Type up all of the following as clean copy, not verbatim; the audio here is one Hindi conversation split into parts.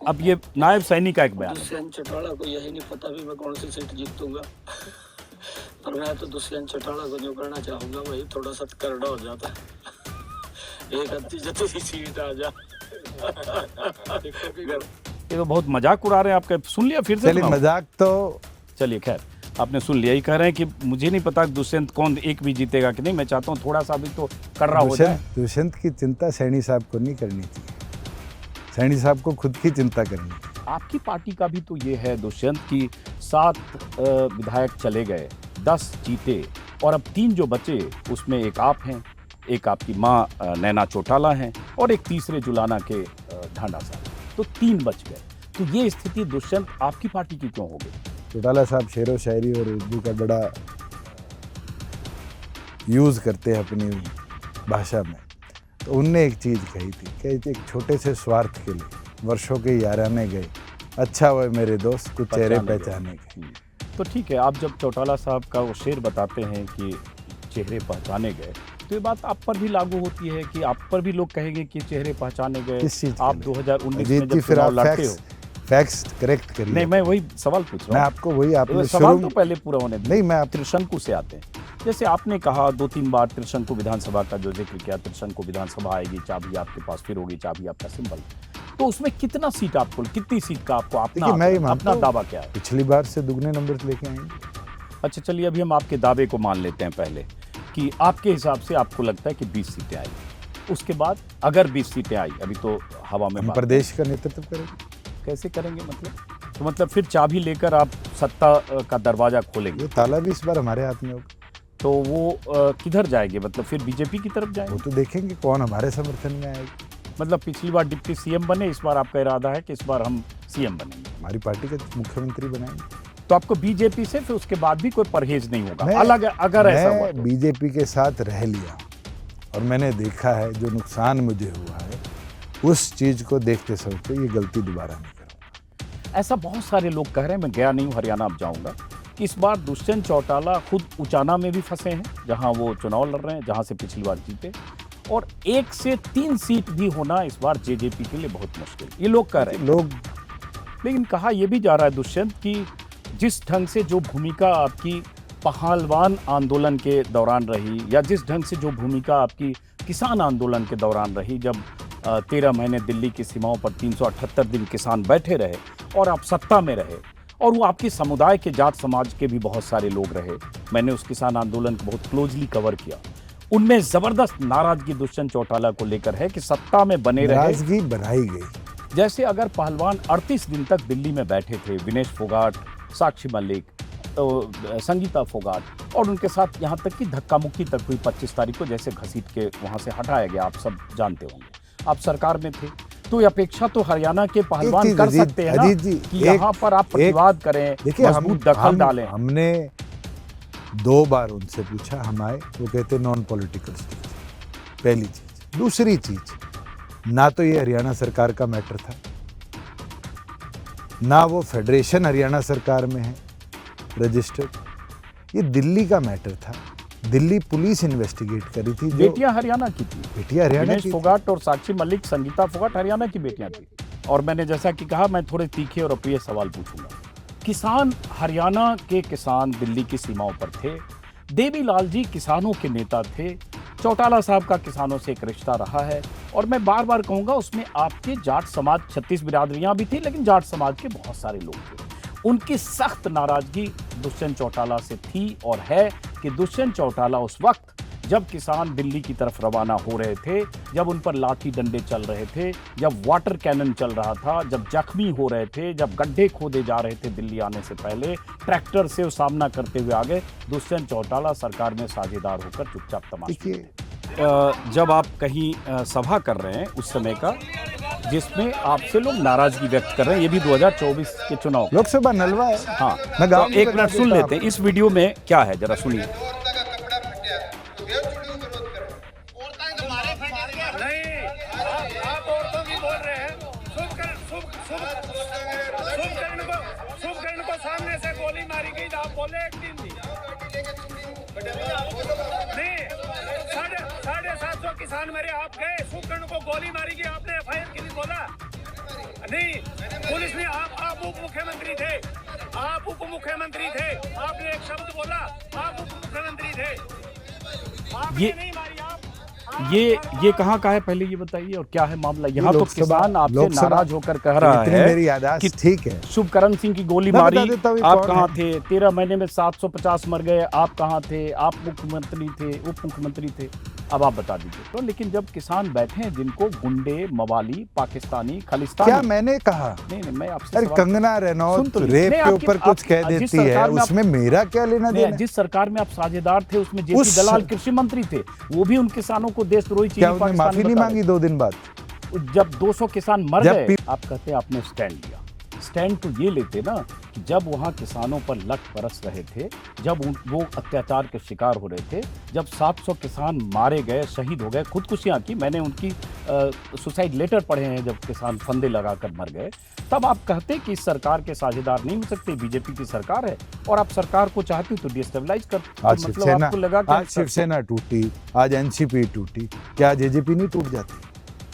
अब ये नायब सैनी का एक बयान है। दुष्यंत चौटाला को यही नहीं पता भी मैं कौन सी सीट जीतूंगा, पर मैं तो दुष्यंत चौटाला को जो करना चाहूंगा वही थोड़ा सा करड़ा हो जाता है, एक अच्छी जैसी सीट आ जा। ये तो बहुत मजाक उड़ा रहे हैं आपका, सुन लिया फिर से? चलिए मजाक तो चलिए खैर, आपने सुन लिया। ही कह रहे हैं कि मुझे नहीं पता दुष्यंत कौन एक भी जीतेगा कि नहीं, मैं चाहता हूँ थोड़ा सा भी तो कर रहा हो जाए। दुष्यंत की चिंता सैनी साहब को नहीं करनी चाहिए, सैनी साहब को खुद की चिंता करनी चाहिए। आपकी पार्टी का भी तो ये है दुष्यंत की 7 विधायक चले गए, 10 जीते और अब 3 जो बचे उसमें एक आप हैं, एक आपकी माँ नैना चौटाला हैं और एक तीसरे जुलाना के ढांडा साहब, तो 3 बच गए। तो ये स्थिति दुष्यंत आपकी पार्टी की क्यों हो गई? चौटाला साहब शेरो शायरी और उर्दू का बड़ा यूज़ करते हैं अपनी भाषा में, तो उनने एक चीज़ कही थी कि एक छोटे से स्वार्थ के लिए वर्षों के याराने गए, अच्छा हुआ मेरे दोस्त कुछ चेहरे पहचाने गए। तो ठीक है, आप जब चौटाला साहब का वो शेर बताते हैं कि चेहरे पहचाने गए, तो ये बात आप पर भी लागू होती है कि आप पर भी लोग कहेंगे कि चेहरे पहचाने गए? आप 2019 में जब चुनाव लड़ते हो, फैक्ट्स करेक्ट करिए। नहीं, मैं वही सवाल पूछ रहा हूँ। मैं आपको वही आपने सवाल तो पहले पूरा होने दे। नहीं, मैं त्रिशंकु से आते हैं। जैसे आपने कहा 2-3 बार त्रिशंकु विधानसभा का जो जिक्र किया, त्रिशंकु विधानसभा आएगी, चाबी आपके पास फिर होगी, चाबी आपका सिंबल, तो उसमें कितना सीट आपको, कितनी सीट का आपको अपना दावा क्या है? पिछली बार से दुगने नंबर लेके आएंगे। अच्छा चलिए, अभी हम आपके दावे को मान लेते हैं पहले कि आपके हिसाब से आपको लगता है कि 20 सीटें आएंगी। उसके बाद अगर 20 सीटें आई, अभी तो हवा में, प्रदेश का नेतृत्व करेंगे। कैसे करेंगे मतलब? तो मतलब फिर चाबी लेकर आप सत्ता का दरवाजा खोलेंगे? ये ताला भी इस बार हमारे हाथ में होगा। तो वो किधर जाएंगे? मतलब फिर बीजेपी की तरफ जाएंगे? वो तो देखेंगे कौन हमारे समर्थन में आएगी। मतलब पिछली बार डिप्टी सीएम बने, इस बार आपका इरादा है कि इस बार हम सीएम बनेंगे, हमारी पार्टी का मुख्यमंत्री बनाएंगे। तो आपको बीजेपी से फिर उसके बाद भी कोई परहेज नहीं होगा अलग, अगर ऐसा हुआ तो? बीजेपी के साथ रह लिया और मैंने देखा है जो नुकसान मुझे हुआ है, उस चीज को देखते समझते ये गलती दोबारा नहीं करूंगा। ऐसा बहुत सारे लोग कह रहे हैं, मैं गया नहीं हूँ, हरियाणा अब जाऊंगा, कि इस बार दुष्यंत चौटाला खुद उचाना में भी फंसे हैं, जहां वो चुनाव लड़ रहे हैं, जहां से पिछली बार जीते, और 1 से 3 सीट भी होना इस बार जेजेपी के लिए बहुत मुश्किल, ये लोग कह रहे हैं। लेकिन कहा यह भी जा रहा है दुष्यंत की जिस ढंग से जो भूमिका आपकी पहलवान आंदोलन के दौरान रही, या जिस ढंग से जो भूमिका आपकी किसान आंदोलन के दौरान रही, जब 13 महीने दिल्ली की सीमाओं पर 378 दिन किसान बैठे रहे और आप सत्ता में रहे, और वो आपके समुदाय के जाट समाज के भी बहुत सारे लोग रहे, मैंने उस किसान आंदोलन को बहुत क्लोजली कवर किया, उनमें जबरदस्त नाराजगी दुष्यंत चौटाला को लेकर है कि सत्ता में बने रहे। नाराजगी बनाई गई। जैसे अगर पहलवान 38 दिन तक दिल्ली में बैठे थे, विनेश फोगाट, साक्षी मलिक, तो संगीता फोगाट, और उनके साथ यहाँ तक कि धक्का मुक्की तक हुई 25 तारीख को, जैसे घसीट के वहाँ से हटाया गया, आप सब जानते होंगे, आप सरकार में थे, तो अपेक्षा तो हरियाणा के पहलवान कर सकते हैं ना कि यहाँ पर आप प्रतिवाद करें, मजबूत दखल डालें। हमने 2 बार उनसे पूछा, हम आए, वो कहते नॉन पॉलिटिकल स्टेज, पहली चीज। दूसरी चीज, ना तो ये हरियाणा सरकार का मैटर था, ना वो फेडरेशन हरियाणा सरकार में है रजिस्टर्ड, ये दिल्ली का मैटर था। दिल्ली पुलिस इन्वेस्टिगेट करी थी। बेटियां हरियाणा की थी, बेटियां हरियाणा की, फोगाट और साक्षी मलिक, संगीता फोगाट हरियाणा की बेटियां थी। और मैंने जैसा कि कहा, मैं थोड़े तीखे और अप्रिय सवाल पूछूंगा। किसान, हरियाणा के किसान दिल्ली की सीमाओं पर थे, देवीलाल जी किसानों के नेता थे, चौटाला साहब का किसानों से एक रिश्ता रहा है, और मैं बार बार कहूंगा उसमें आपके जाट समाज, 36 बिरादरियां भी थी, लेकिन जाट समाज के बहुत सारे लोग थे। उनकी सख्त नाराजगी दुष्यंत चौटाला से थी और है कि दुष्यंत चौटाला उस वक्त जब किसान दिल्ली की तरफ रवाना हो रहे थे, जब उन पर लाठी डंडे चल रहे थे, जब वाटर कैनन चल रहा था, जब जख्मी हो रहे थे, जब गड्ढे खोदे जा रहे थे दिल्ली आने से पहले, ट्रैक्टर से सामना करते हुए आगे, दुष्यंत चौटाला सरकार में साझेदार होकर चुपचाप तमाशा। जब आप कहीं सभा कर रहे हैं उस समय का, जिसमें आपसे लोग नाराजगी व्यक्त कर रहे हैं, ये भी 2024 के चुनाव, लोकसभा नलवा है। हाँ, तो एक मिनट सुन लेते हैं इस वीडियो में क्या है, जरा सुनिए। सामने से गोली मारी गई, आप बोले एक दिन नहीं, 750 किसान मेरे, आप गए, सुकर्ण को गोली मारी गई, आपने FIR की नहीं बोला। नहीं, पुलिस ने आप उप मुख्यमंत्री थे, आप उप मुख्यमंत्री थे, आपने एक शब्द बोला, आप उप मुख्यमंत्री थे, आपने ये- नहीं मारी आप ये कहाँ का है पहले ये बताइए, और क्या है मामला? यहाँ तो लोकसभा- किसान आपसे लोकसभा- नाराज होकर कह रहा इतनी है मेरी याददाश्त कि ठीक है। शुभकरण सिंह की गोली मैं मारी, बता देता हूँ ये आप कौन कहाँ है। थे? 13 महीने में 750 मर गए, आप कहाँ थे? आप मुख्यमंत्री थे, उप मुख्यमंत्री थे, अब आप बता दीजिए। तो लेकिन जब किसान बैठे हैं जिनको गुंडे, मवाली, पाकिस्तानी, खालिस्तानी, क्या मैंने कहा? नहीं मैं आपसे अरे सवाल- कंगना सुन रनौत तो लीजिए। रेप नहीं, के आपकी- ऊपर कुछ आप- कह जिस देती है, सरकार में आप- उसमें मेरा क्या लेना नहीं, देना? जिस सरकार में आप साझेदार थे उसमें जेपी उस- दलाल कृषि मंत्री थे, वो भी उन किसानों को देशद्रोही क्या चीनी उन्हें पाकिस्तानी माफी नहीं बता मांगी 2 दिन बाद? रहे। जब 200 किसान मर जब गए, पी- आप कहते हैं आपने स्टैंड लिया। स्टैंड तो ये लेते ना कि जब वहां किसानों पर लठ बरस रहे थे, जब वो अत्याचार के शिकार हो रहे थे, जब 700 किसान मारे गए, शहीद हो गए, खुदकुशियां की, मैंने उनकी सुसाइड लेटर पढ़े हैं, जब किसान फंदे लगाकर मर गए, तब आप कहते कि इस सरकार के साझेदार नहीं हो सकते, बीजेपी की सरकार है और आप सरकार को चाहती तो डिस्टेबलाइज कर, आज मतलब शिवसेना आपको लगा कि आज शिवसेना टूटी, आज एनसीपी टूटी, क्या जेजेपी नहीं टूट जाती?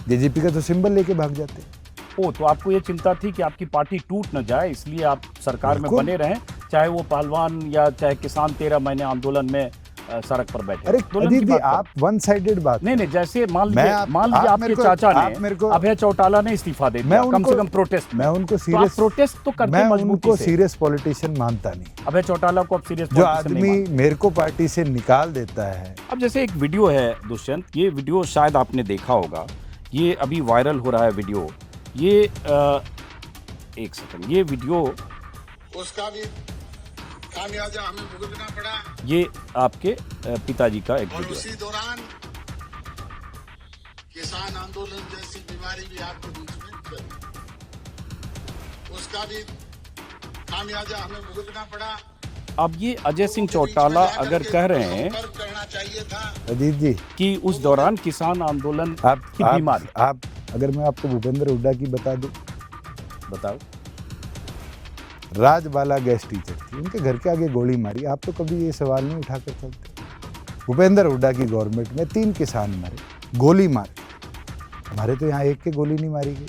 जेजेपी का तो सिंबल लेके भाग जाते। ओ, तो आपको ये चिंता थी कि आपकी पार्टी टूट न जाए, इसलिए आप सरकार में बिल्कुल। बने रहें, चाहे वो पहलवान या चाहे किसान 13 महीने आंदोलन में सड़क पर बैठे। अरे आंदोलन अजीत की जी, बात आप वन साइडेड बात नहीं, जैसे मान मैं लीजिए आप- मान आप लीजिए मेरे आपके को- चाचा आप मेरे को- ने, अभय चौटाला ने इस्तीफा दे दिया, कम से कम प्रोटेस्ट मैं उनको तो आप सीरियस प्रोटेस्ट तो करते मैं मजबूती उनको से। सीरियस पॉलिटिशियन मानता नहीं। अभय चौटाला को अब सीरियस जो आदमी मेरे को पार्टी से निकाल देता है, अब जैसे एक वीडियो है दुष्यंत, ये वीडियो शायद आपने देखा होगा, ये अभी वायरल हो रहा है वीडियो, ये एक सेकंड, ये वीडियो, उसका भी खामियाजा हमें भुगतना पड़ा ये आपके पिताजी का एक और वीडियो है। उसी दौरान किसान आंदोलन जैसी बीमारी भी आपके बीच में चली, उसका भी खामियाजा हमें भुगतना पड़ा। अब ये अजय सिंह चौटाला अगर कह रहे हैं करना चाहिए था। अजीत जी, कि उस दौरान किसान आंदोलन की बीमारी, आप अगर मैं आपको भूपेंद्र हुड्डा की बता दूं, बताओ। राजबाला गेस्ट टीचर थी, उनके घर के आगे गोली मारी, आप तो कभी ये सवाल नहीं उठाकर चलते। भूपेंद्र हुड्डा की गवर्नमेंट में 3 किसान मरे, गोली मारी। हमारे तो यहाँ एक के गोली नहीं मारी गई।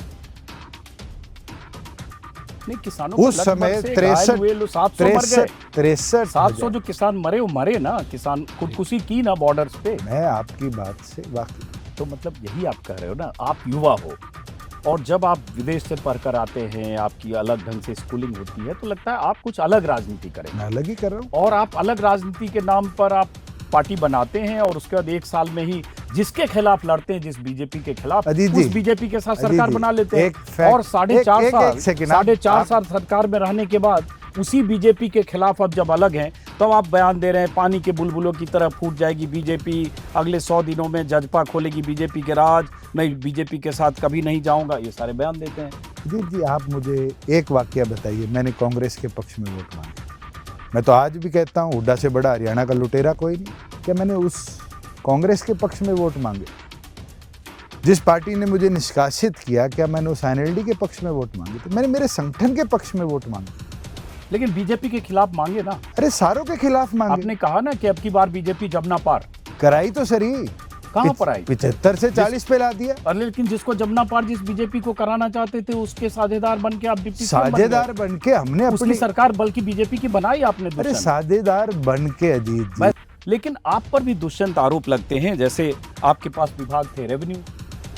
नहीं, किसानों को उस लगभग समय से घायल हुए लोग 700 मर गए। 700 जो किसान मरे वो मरे ना, किसान खुदकुशी की ना बॉर्डर्स पे। मैं आपकी बात से वाकिफ। तो मतलब यही आप कह रहे हो ना, आप युवा हो और जब आप विदेश से पढ़कर आते हैं, आपकी अलग ढंग से स्कूलिंग होती है, तो लगता है आप कुछ अलग राजनीति करें, मैं अलग ही कर रहा हूँ। और आप अलग राजनीति के नाम पर आप पार्टी बनाते हैं और उसके बाद 1 साल में ही जिसके खिलाफ लड़ते हैं, जिस बीजेपी के खिलाफ, अजीत उस जी, बीजेपी के साथ अजीत सरकार जी, बना लेते हैं। एक fact- और 4.5 एक साल second, 4.5 आप- साल सरकार में रहने के बाद उसी बीजेपी के खिलाफ अब जब अलग हैं, तब आप बयान दे रहे हैं पानी के बुलबुलों की तरह फूट जाएगी बीजेपी, अगले 100 दिनों में जजपा खोलेगी बीजेपी के राज, मैं बीजेपी के साथ कभी नहीं जाऊंगा, ये सारे बयान देते हैं। अजीत जी, आप मुझे एक वाकया बताइए, मैंने कांग्रेस के पक्ष में वोट मांगे। मैं तो आज भी कहता हूँ, हुड्डा से बड़ा हरियाणा का लुटेरा कोई नहीं। क्या मैंने उस कांग्रेस के पक्ष में वोट मांगे? जिस पार्टी ने मुझे निष्कासित किया, क्या मैंने उस एनएलडी के पक्ष में वोट मांगे? तो मैंने मेरे संगठन के पक्ष में वोट मांगे। लेकिन बीजेपी के खिलाफ मांगे ना, अरे सारों के खिलाफ मांगे। आपने कहा ना कि अब की बार बीजेपी जमना पार, कराई तो सरी, कहाँ पर आई? 75 से 40 पे ला दिया। और लेकिन जिसको जमना पार, जिस बीजेपी को कराना चाहते थे, उसके साझेदार बन के आप डिप्टी सीएम बन गए। साझेदार बन के हमने उसकी अपनी सरकार बल्कि बीजेपी की बनाई आपने अरे दुष्यंत। साझेदार बन के अजीत जी, लेकिन आप पर भी दुष्यंत आरोप लगते हैं, जैसे आपके पास विभाग थे रेवेन्यू,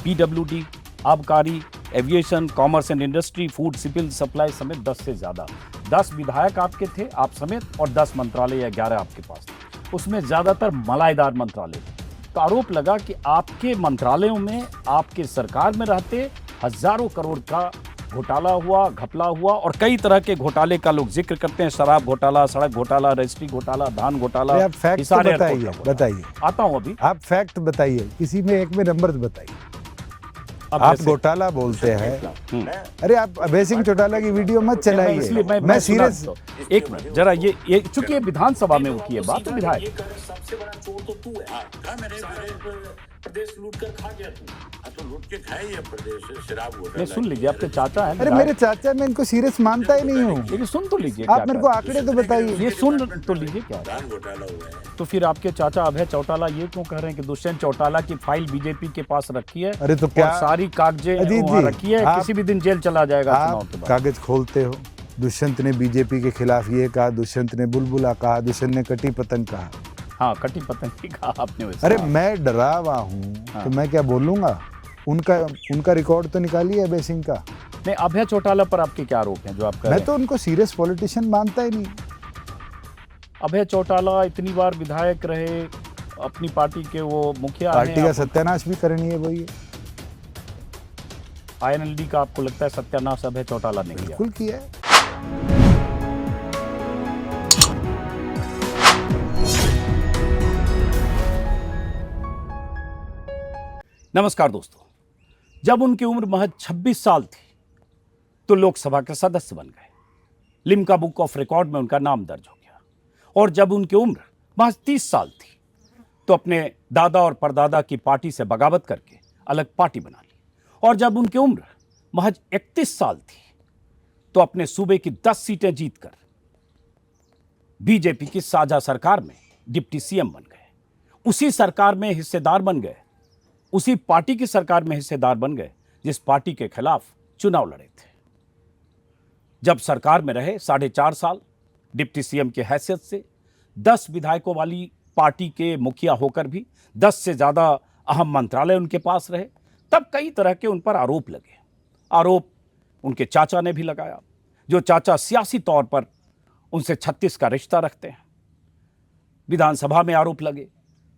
पीडब्ल्यूडी, आबकारी, aviation, commerce and industry, food, civil supply समेत 10 से ज्यादा 10 विधायक आपके थे, आप समेत, और 10 मंत्रालय या 11 आपके पास थे। उसमें ज्यादातर मलाईदार मंत्रालय थे। तो आरोप लगा कि आपके मंत्रालयों में, आपके सरकार में रहते हजारों करोड़ का घोटाला हुआ, घपला हुआ, और कई तरह के घोटाले का लोग जिक्र करते हैं। शराब घोटाला, सड़क घोटाला, रजिस्ट्री घोटाला, धान घोटाला। अरे आप फैक्ट तो हिसार एयरपोर्ट बताइए, का घोटाला। बताइए। आता हूं अभी। आप फैक्ट बताइए, किसी में एक में नंबर बताइए। अब आप जैसे- घोटाला बोलते हैं। अरे आप अभय सिंह चौटाला की वीडियो मत इसलिए चलाइए। मैं मैं सुना सीरियस, तो। एक मिनट जरा, ये चूंकि ये विधानसभा में होती है बात, तो विधायक सबसे बड़ा चोर तो तू है। प्रदेश लूट कर खा गया तू। हाँ तो लूट के खाए ये प्रदेश, शराब घोटाला। नहीं, सुन लीजिए, आपके चाचा हैं अरे मेरे चाचा, मैं इनको सीरियस मानता ही नहीं हूँ। लेकिन सुन तो लीजिए, आप मेरे को आंकड़े तो बताइए। ये सुन तो लीजिए क्या है। दान घोटाला हुआ है। तो फिर आपके चाचा अभय चौटाला ये क्यों कह रहे हैं कि दुष्यंत चौटाला की फाइल बीजेपी के पास रखी है? अरे तो क्या और सारी कागजें अजीत वहाँ जी, रखी है, आप- किसी भी दिन जेल चला जाएगा चुनाव आप के बाद। कागज खोलते हो, दुष्यंत ने बीजेपी के खिलाफ ये कहा, दुष्यंत ने बुलबुला कहा, दुष्यंत ने कटी पतंग कहा। हाँ, कटी पतंग की कहा आपने वैसे। अरे मैं डरा हुआ हूँ तो मैं क्या बोलूंगा? उनका रिकॉर्ड तो निकालिए अभय सिंह का। नहीं, अभय चौटाला पर आपके क्या आरोप हैं जो आप कह रहे मैं हैं? तो उनको सीरियस पॉलिटिशियन मानता ही नहीं। अभय चौटाला इतनी बार विधायक रहे, अपनी पार्टी के वो मुखिया हैं। पार्टी का सत्यानाश भी करनी है वही है। INLD का आपको लगता है सत्यानाश अभय चौटाला ने किया? बिल्कुल किया है। नमस्कार दोस्तों, जब उनकी उम्र महज 26 साल थी तो लोकसभा के सदस्य बन गए। लिम्का बुक ऑफ रिकॉर्ड में उनका नाम दर्ज हो गया। और जब उनकी उम्र महज 30 साल थी तो अपने दादा और परदादा की पार्टी से बगावत करके अलग पार्टी बना ली। और जब उनकी उम्र महज 31 साल थी तो अपने सूबे की 10 सीटें जीतकर बीजेपी की साझा सरकार में डिप्टी सीएम बन गए। उसी सरकार में हिस्सेदार बन गए, उसी पार्टी की सरकार में हिस्सेदार बन गए जिस पार्टी के खिलाफ चुनाव लड़े थे। जब सरकार में रहे 4.5 साल डिप्टी सीएम की हैसियत से, 10 विधायकों वाली पार्टी के मुखिया होकर भी 10 से ज्यादा अहम मंत्रालय उनके पास रहे, तब कई तरह के उन पर आरोप लगे। आरोप उनके चाचा ने भी लगाया, जो चाचा सियासी तौर पर उनसे 36 का रिश्ता रखते हैं। विधानसभा में आरोप लगे,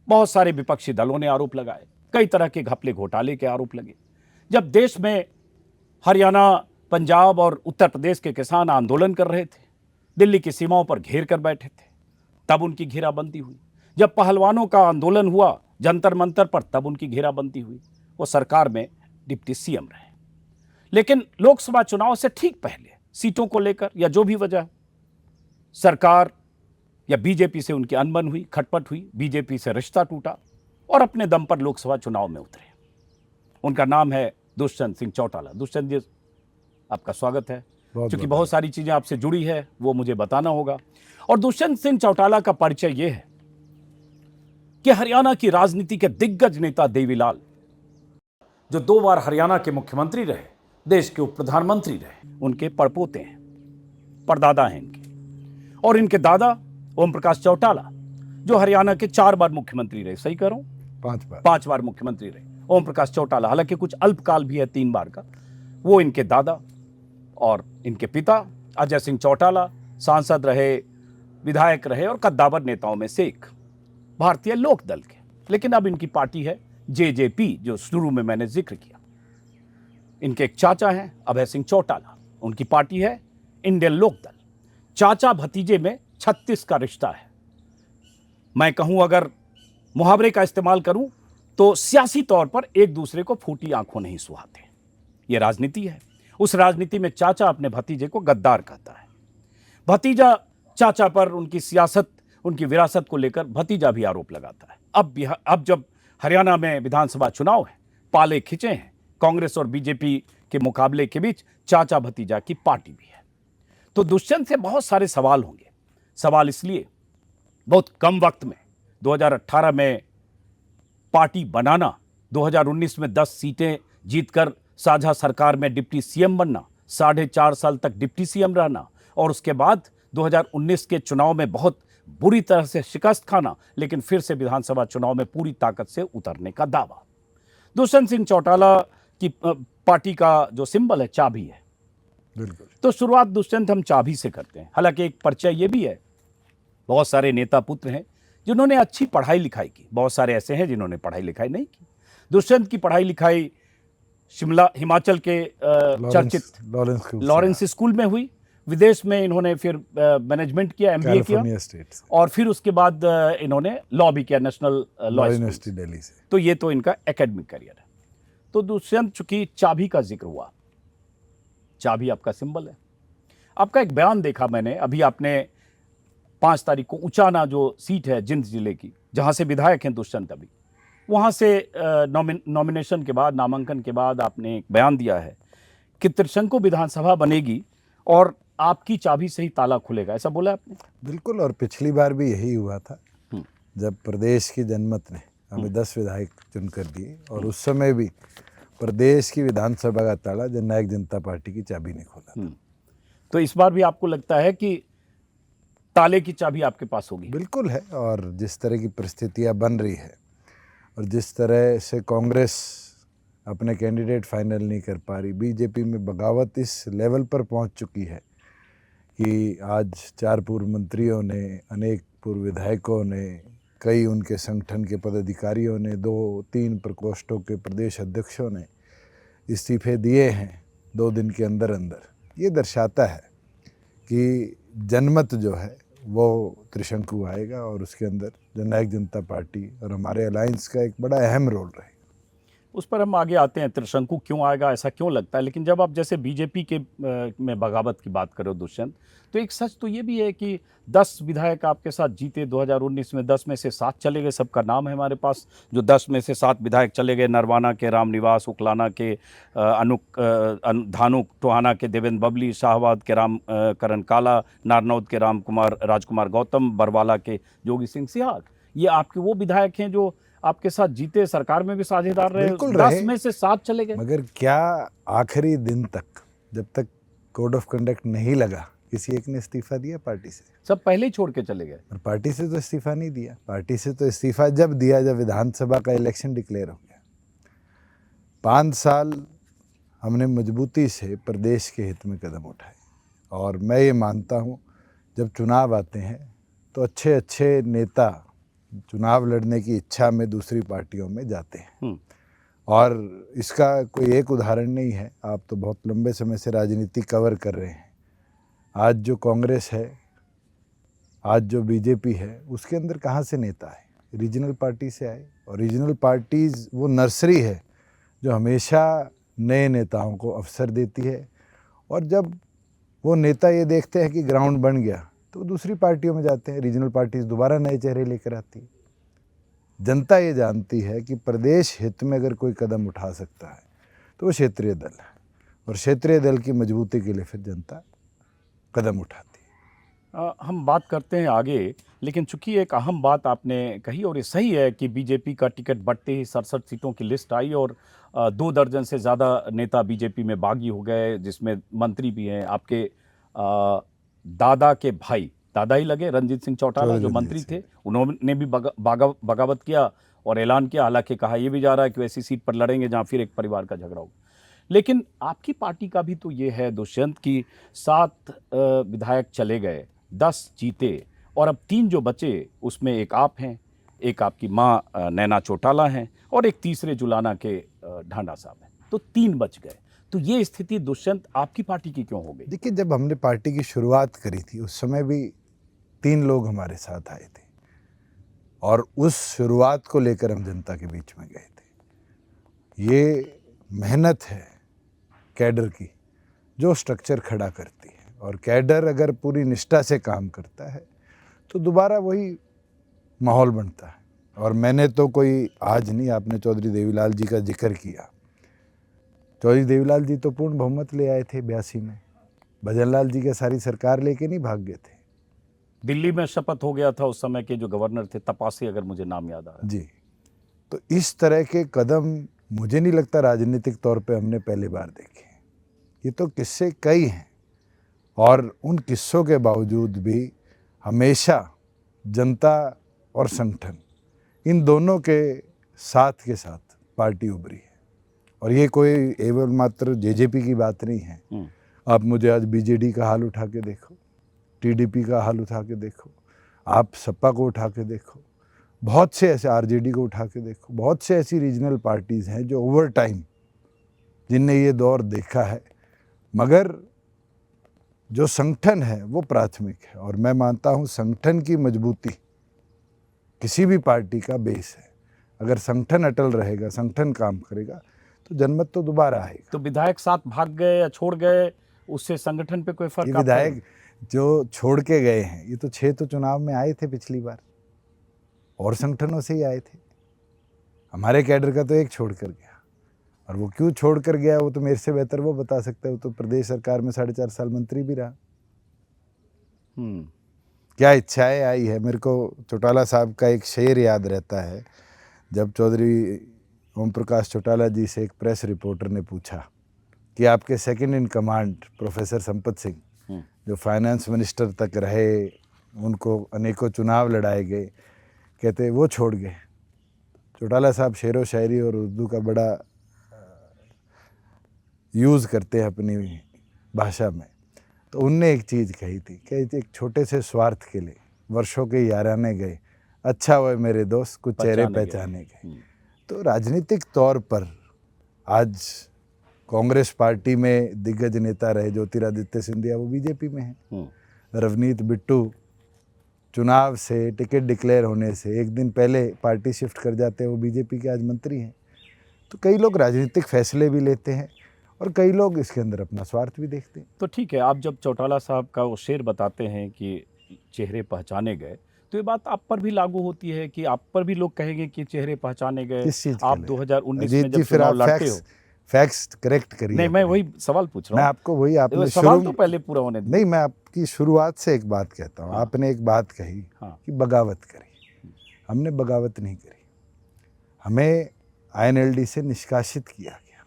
बहुत सारे विपक्षी दलों ने आरोप लगाए, कई तरह के घपले घोटाले के आरोप लगे। जब देश में हरियाणा, पंजाब और उत्तर प्रदेश के किसान आंदोलन कर रहे थे, दिल्ली की सीमाओं पर घेर कर बैठे थे, तब उनकी घेराबंदी हुई। जब पहलवानों का आंदोलन हुआ जंतर मंतर पर, तब उनकी घेराबंदी हुई। वो सरकार में डिप्टी सीएम रहे। लेकिन लोकसभा चुनाव से ठीक पहले सीटों को लेकर या जो भी वजह, सरकार या बीजेपी से उनकी अनबन हुई, खटपट हुई, बीजेपी से रिश्ता टूटा और अपने दम पर लोकसभा चुनाव में उतरे। उनका नाम है दुष्यंत सिंह चौटाला। दुष्यंत जी, आपका स्वागत है। क्योंकि बहुत सारी चीजें आपसे जुड़ी है, वो मुझे बताना होगा। और दुष्यंत सिंह चौटाला का परिचय यह है कि हरियाणा की राजनीति के दिग्गज नेता देवीलाल, जो 2 बार हरियाणा के मुख्यमंत्री रहे, देश के उप प्रधानमंत्री रहे, उनके पड़पोते हैं, परदादा हैं इनके। और इनके दादा ओम प्रकाश चौटाला, जो हरियाणा के 4 बार मुख्यमंत्री रहे, सही कह रहा हूं? 5 बार मुख्यमंत्री रहे ओम प्रकाश चौटाला। हालांकि कुछ अल्पकाल भी है 3 बार का। वो इनके दादा और इनके पिता अजय सिंह चौटाला सांसद रहे, विधायक रहे और कद्दावर नेताओं में से एक, भारतीय लोक दल के। लेकिन अब इनकी पार्टी है जेजेपी, जो शुरू में मैंने जिक्र किया। इनके एक चाचा हैं अभय सिंह चौटाला, उनकी पार्टी है इंडियन लोक दल। चाचा भतीजे में 36 का रिश्ता है। मैं कहूं, अगर मुहावरे का इस्तेमाल करूं तो सियासी तौर पर एक दूसरे को फूटी आंखों नहीं सुहाते। यह राजनीति है। उस राजनीति में चाचा अपने भतीजे को गद्दार कहता है, भतीजा चाचा पर उनकी सियासत, उनकी विरासत को लेकर भतीजा भी आरोप लगाता है। अब जब हरियाणा में विधानसभा चुनाव है, पाले खिंचे हैं, कांग्रेस और बीजेपी के मुकाबले के बीच चाचा भतीजा की पार्टी भी है, तो दुष्यंत से बहुत सारे सवाल होंगे। सवाल इसलिए, बहुत कम वक्त में 2018 में पार्टी बनाना, 2019 में 10 सीटें जीतकर साझा सरकार में डिप्टी सीएम बनना, 4.5 साल तक डिप्टी सीएम रहना और उसके बाद 2019 के चुनाव में बहुत बुरी तरह से शिकस्त खाना, लेकिन फिर से विधानसभा चुनाव में पूरी ताकत से उतरने का दावा। दुष्यंत सिंह चौटाला की पार्टी का जो सिंबल है चाबी है। बिल्कुल। तो शुरुआत दुष्यंत हम चाबी से करते हैं। हालांकि एक परिचय ये भी है, बहुत सारे नेता पुत्र हैं जिन्होंने अच्छी पढ़ाई लिखाई की, बहुत सारे ऐसे हैं जिन्होंने पढ़ाई लिखाई नहीं की। दुष्यंत की पढ़ाई लिखाई शिमला, हिमाचल के चर्चित लॉरेंस स्कूल में हुई। विदेश में इन्होंने फिर मैनेजमेंट किया, MBA किया और फिर उसके बाद इन्होंने लॉ भी किया, नेशनल लॉ यूनिवर्सिटी दिल्ली से। तो ये तो इनका एकेडमिक करियर है। तो दुष्यंत, चूंकि चाबी का जिक्र हुआ, चाबी आपका सिंबल है। आपका एक बयान देखा मैंने, अभी आपने 5 तारीख को उचाना जो सीट है जिंद जिले की, जहां से विधायक हैं दुष्यंत, अभी वहाँ से नॉमिनेशन के बाद, नामांकन के बाद आपने एक बयान दिया है कि त्रिशंकु विधानसभा बनेगी और आपकी चाबी से ही ताला खुलेगा, ऐसा बोला आपने? बिल्कुल, और पिछली बार भी यही हुआ था हम्म। जब प्रदेश की जनमत ने हमें 10 विधायक चुनकर दिए, और उस समय भी प्रदेश की विधानसभा का ताला जननायक जनता पार्टी की चाबी ने खोला था। तो इस बार भी आपको लगता है कि ताले की चाबी आपके पास होगी? बिल्कुल है, और जिस तरह की परिस्थितियां बन रही है और जिस तरह से कांग्रेस अपने कैंडिडेट फाइनल नहीं कर पा रही, बीजेपी में बगावत इस लेवल पर पहुंच चुकी है कि आज 4 पूर्व मंत्रियों ने, अनेक पूर्व विधायकों ने, कई उनके संगठन के पदाधिकारियों ने, 2-3 प्रकोष्ठों के प्रदेश अध्यक्षों ने इस्तीफे दिए हैं 2 दिन के अंदर अंदर। ये दर्शाता है कि जनमत जो है वो त्रिशंकु आएगा और उसके अंदर जननायक जनता पार्टी और हमारे अलायंस का एक बड़ा अहम रोल रहेगा। उस पर हम आगे आते हैं, त्रिशंकु क्यों आएगा, ऐसा क्यों लगता है। लेकिन जब आप जैसे बीजेपी के में बगावत की बात करो दुष्यंत, तो एक सच तो ये भी है कि 10 विधायक आपके साथ जीते 2019 में, 10 में से 7 चले गए, सबका नाम है हमारे पास। जो 10 में से 7 विधायक चले गए, नरवाना के रामनिवास, उकलाना के धानुक, टोहाना के देवेंद्र बबली, शाहबाद के राम करण काला, नारनौद के राजकुमार गौतम, बरवाला के जोगी सिंह सियार, ये आपके वो विधायक हैं जो आपके साथ जीते, सरकार में भी साझेदार रहे। 10 में से 7 चले गए। मगर क्या आखिरी दिन तक, जब तक कोड ऑफ कंडक्ट नहीं लगा, किसी एक ने इस्तीफा दिया पार्टी से? सब पहले ही छोड़ के चले गए। और पार्टी से तो इस्तीफा नहीं दिया। पार्टी से तो इस्तीफा जब दिया जब विधानसभा का इलेक्शन डिक्लेयर हो गया। 5 साल हमने मजबूती से प्रदेश के हित में कदम उठाए, और मैं ये मानता हूँ जब चुनाव आते हैं तो अच्छे अच्छे नेता चुनाव लड़ने की इच्छा में दूसरी पार्टियों में जाते हैं। और इसका कोई एक उदाहरण नहीं है, आप तो बहुत लंबे समय से राजनीति कवर कर रहे हैं। आज जो कांग्रेस है, आज जो बीजेपी है, उसके अंदर कहाँ से नेता आए? रीजनल पार्टी से आए। और रीजनल पार्टीज़ वो नर्सरी है जो हमेशा नए नेताओं को अवसर देती है, और जब वो नेता ये देखते हैं कि ग्राउंड बन गया तो दूसरी पार्टियों में जाते हैं। रीजनल पार्टीज दोबारा नए चेहरे लेकर आती है। जनता ये जानती है कि प्रदेश हित में अगर कोई कदम उठा सकता है तो वो क्षेत्रीय दल है, और क्षेत्रीय दल की मजबूती के लिए फिर जनता कदम उठाती है। हम बात करते हैं आगे, लेकिन चूंकि एक अहम बात आपने कही, और ये सही है कि बीजेपी का टिकट बढ़ते ही 67 सीटों की लिस्ट आई और 2 दर्जन से ज़्यादा नेता बीजेपी में बागी हो गए, जिसमें मंत्री भी हैं। आपके दादा के भाई, दादा ही लगे, रणजीत सिंह चौटाला जो मंत्री थे, उन्होंने भी बगावत किया और ऐलान किया। हालांकि कहा यह भी जा रहा है कि ऐसी सीट पर लड़ेंगे जहां फिर एक परिवार का झगड़ा होगा। लेकिन आपकी पार्टी का भी तो ये है दुष्यंत की 7 विधायक चले गए, 10 जीते, और अब 3 जो बचे उसमें एक आप हैं, एक आपकी माँ नैना चौटाला हैं, और एक तीसरे जुलाना के ढांडा साहब हैं। तो 3 बच गए। तो ये स्थिति दुष्यंत आपकी पार्टी की क्यों हो गई? देखिए, जब हमने पार्टी की शुरुआत करी थी उस समय भी 3 लोग हमारे साथ आए थे, और उस शुरुआत को लेकर हम जनता के बीच में गए थे। ये मेहनत है कैडर की जो स्ट्रक्चर खड़ा करती है, और कैडर अगर पूरी निष्ठा से काम करता है तो दोबारा वही माहौल बनता है। और मैंने तो कोई आज नहीं, आपने चौधरी देवीलाल जी का जिक्र किया। चौधरी देवीलाल जी तो पूर्ण बहुमत ले आए थे 82 में। भजनलाल जी के सारी सरकार लेके नहीं भाग गए थे। दिल्ली में शपथ हो गया था उस समय के जो गवर्नर थे, तपासी, अगर मुझे नाम याद आ रहा है। जी, तो इस तरह के कदम मुझे नहीं लगता राजनीतिक तौर पे हमने पहली बार देखे। ये तो किस्से कई हैं, और उन किस्सों के बावजूद भी हमेशा जनता और संगठन, इन दोनों के साथ पार्टी उभरी है। और ये कोई एवं मात्र जेजेपी की बात नहीं है। आप मुझे आज बीजेडी का हाल उठा के देखो, टीडीपी का हाल उठा के देखो, आप सपा को उठा के देखो, बहुत से ऐसे आरजेडी को उठा के देखो, बहुत से ऐसी रीजनल पार्टीज़ हैं जो ओवर टाइम जिनने ये दौर देखा है। मगर जो संगठन है वो प्राथमिक है, और मैं मानता हूँ संगठन की मजबूती किसी भी पार्टी का बेस है। अगर संगठन अटल रहेगा, संगठन काम करेगा, तो जनमत तो दोबारा आएगा। तो विधायक 7 भाग गए या छोड़ गए, उससे संगठन पे कोई फर्क? विधायक जो छोड़ के गए हैं, ये तो 6 तो चुनाव में आए थे पिछली बार, और संगठनों से ही आए थे। हमारे कैडर का तो एक छोड़ कर गया, और वो क्यों छोड़ कर गया वो तो मेरे से बेहतर वो बता सकता है। वो तो प्रदेश सरकार में 4.5 साल मंत्री भी रहा। क्या इच्छाएं आई है। मेरे को चौटाला साहब का एक शेर याद रहता है, जब चौधरी ओम प्रकाश चौटाला जी से एक प्रेस रिपोर्टर ने पूछा कि आपके second in command professor Sampat Singh, जो फाइनेंस मिनिस्टर तक रहे, उनको अनेकों चुनाव लड़ाए गए, कहते वो छोड़ गए। चौटाला साहब शेरो शायरी और उर्दू का बड़ा यूज़ करते हैं अपनी भाषा में। तो उनने एक चीज़ कही थी कि एक छोटे से स्वार्थ के लिए वर्षों के याराने गए, अच्छा हुआ मेरे दोस्त कुछ चेहरे पहचाने गए। तो राजनीतिक तौर पर आज कांग्रेस पार्टी में दिग्गज नेता रहे ज्योतिरादित्य सिंधिया, वो बीजेपी में हैं। रवनीत बिट्टू चुनाव से टिकट डिक्लेयर होने से एक दिन पहले पार्टी शिफ्ट कर जाते हैं, वो बीजेपी के आज मंत्री हैं। तो कई लोग राजनीतिक फैसले भी लेते हैं और कई लोग इसके अंदर अपना स्वार्थ भी देखते हैं। तो ठीक है, आप जब चौटाला साहब का वो शेर बताते हैं कि चेहरे पहचाने गए, तो ये बात आप पर भी लागू होती है कि आप पर भी लोग कहेंगे कि चेहरे पहचाने गए? किस चीज़ आप के लिए? 2019 अजीत में जी, जब फिर चुनाव आप लड़ते हो। फैक्ट्स करेक्ट करिए। नहीं, मैं अपने। वही सवाल पूछ मैं रहा हूँ। आपको वही आपने सवाल तो पहले पूरा होने दीजिए। नहीं, मैं आपकी शुरुआत से एक बात कहता हूँ। आपने एक बात कही कि बगावत करी। हमने बगावत नहीं करी, हमें INLD से निष्कासित किया गया।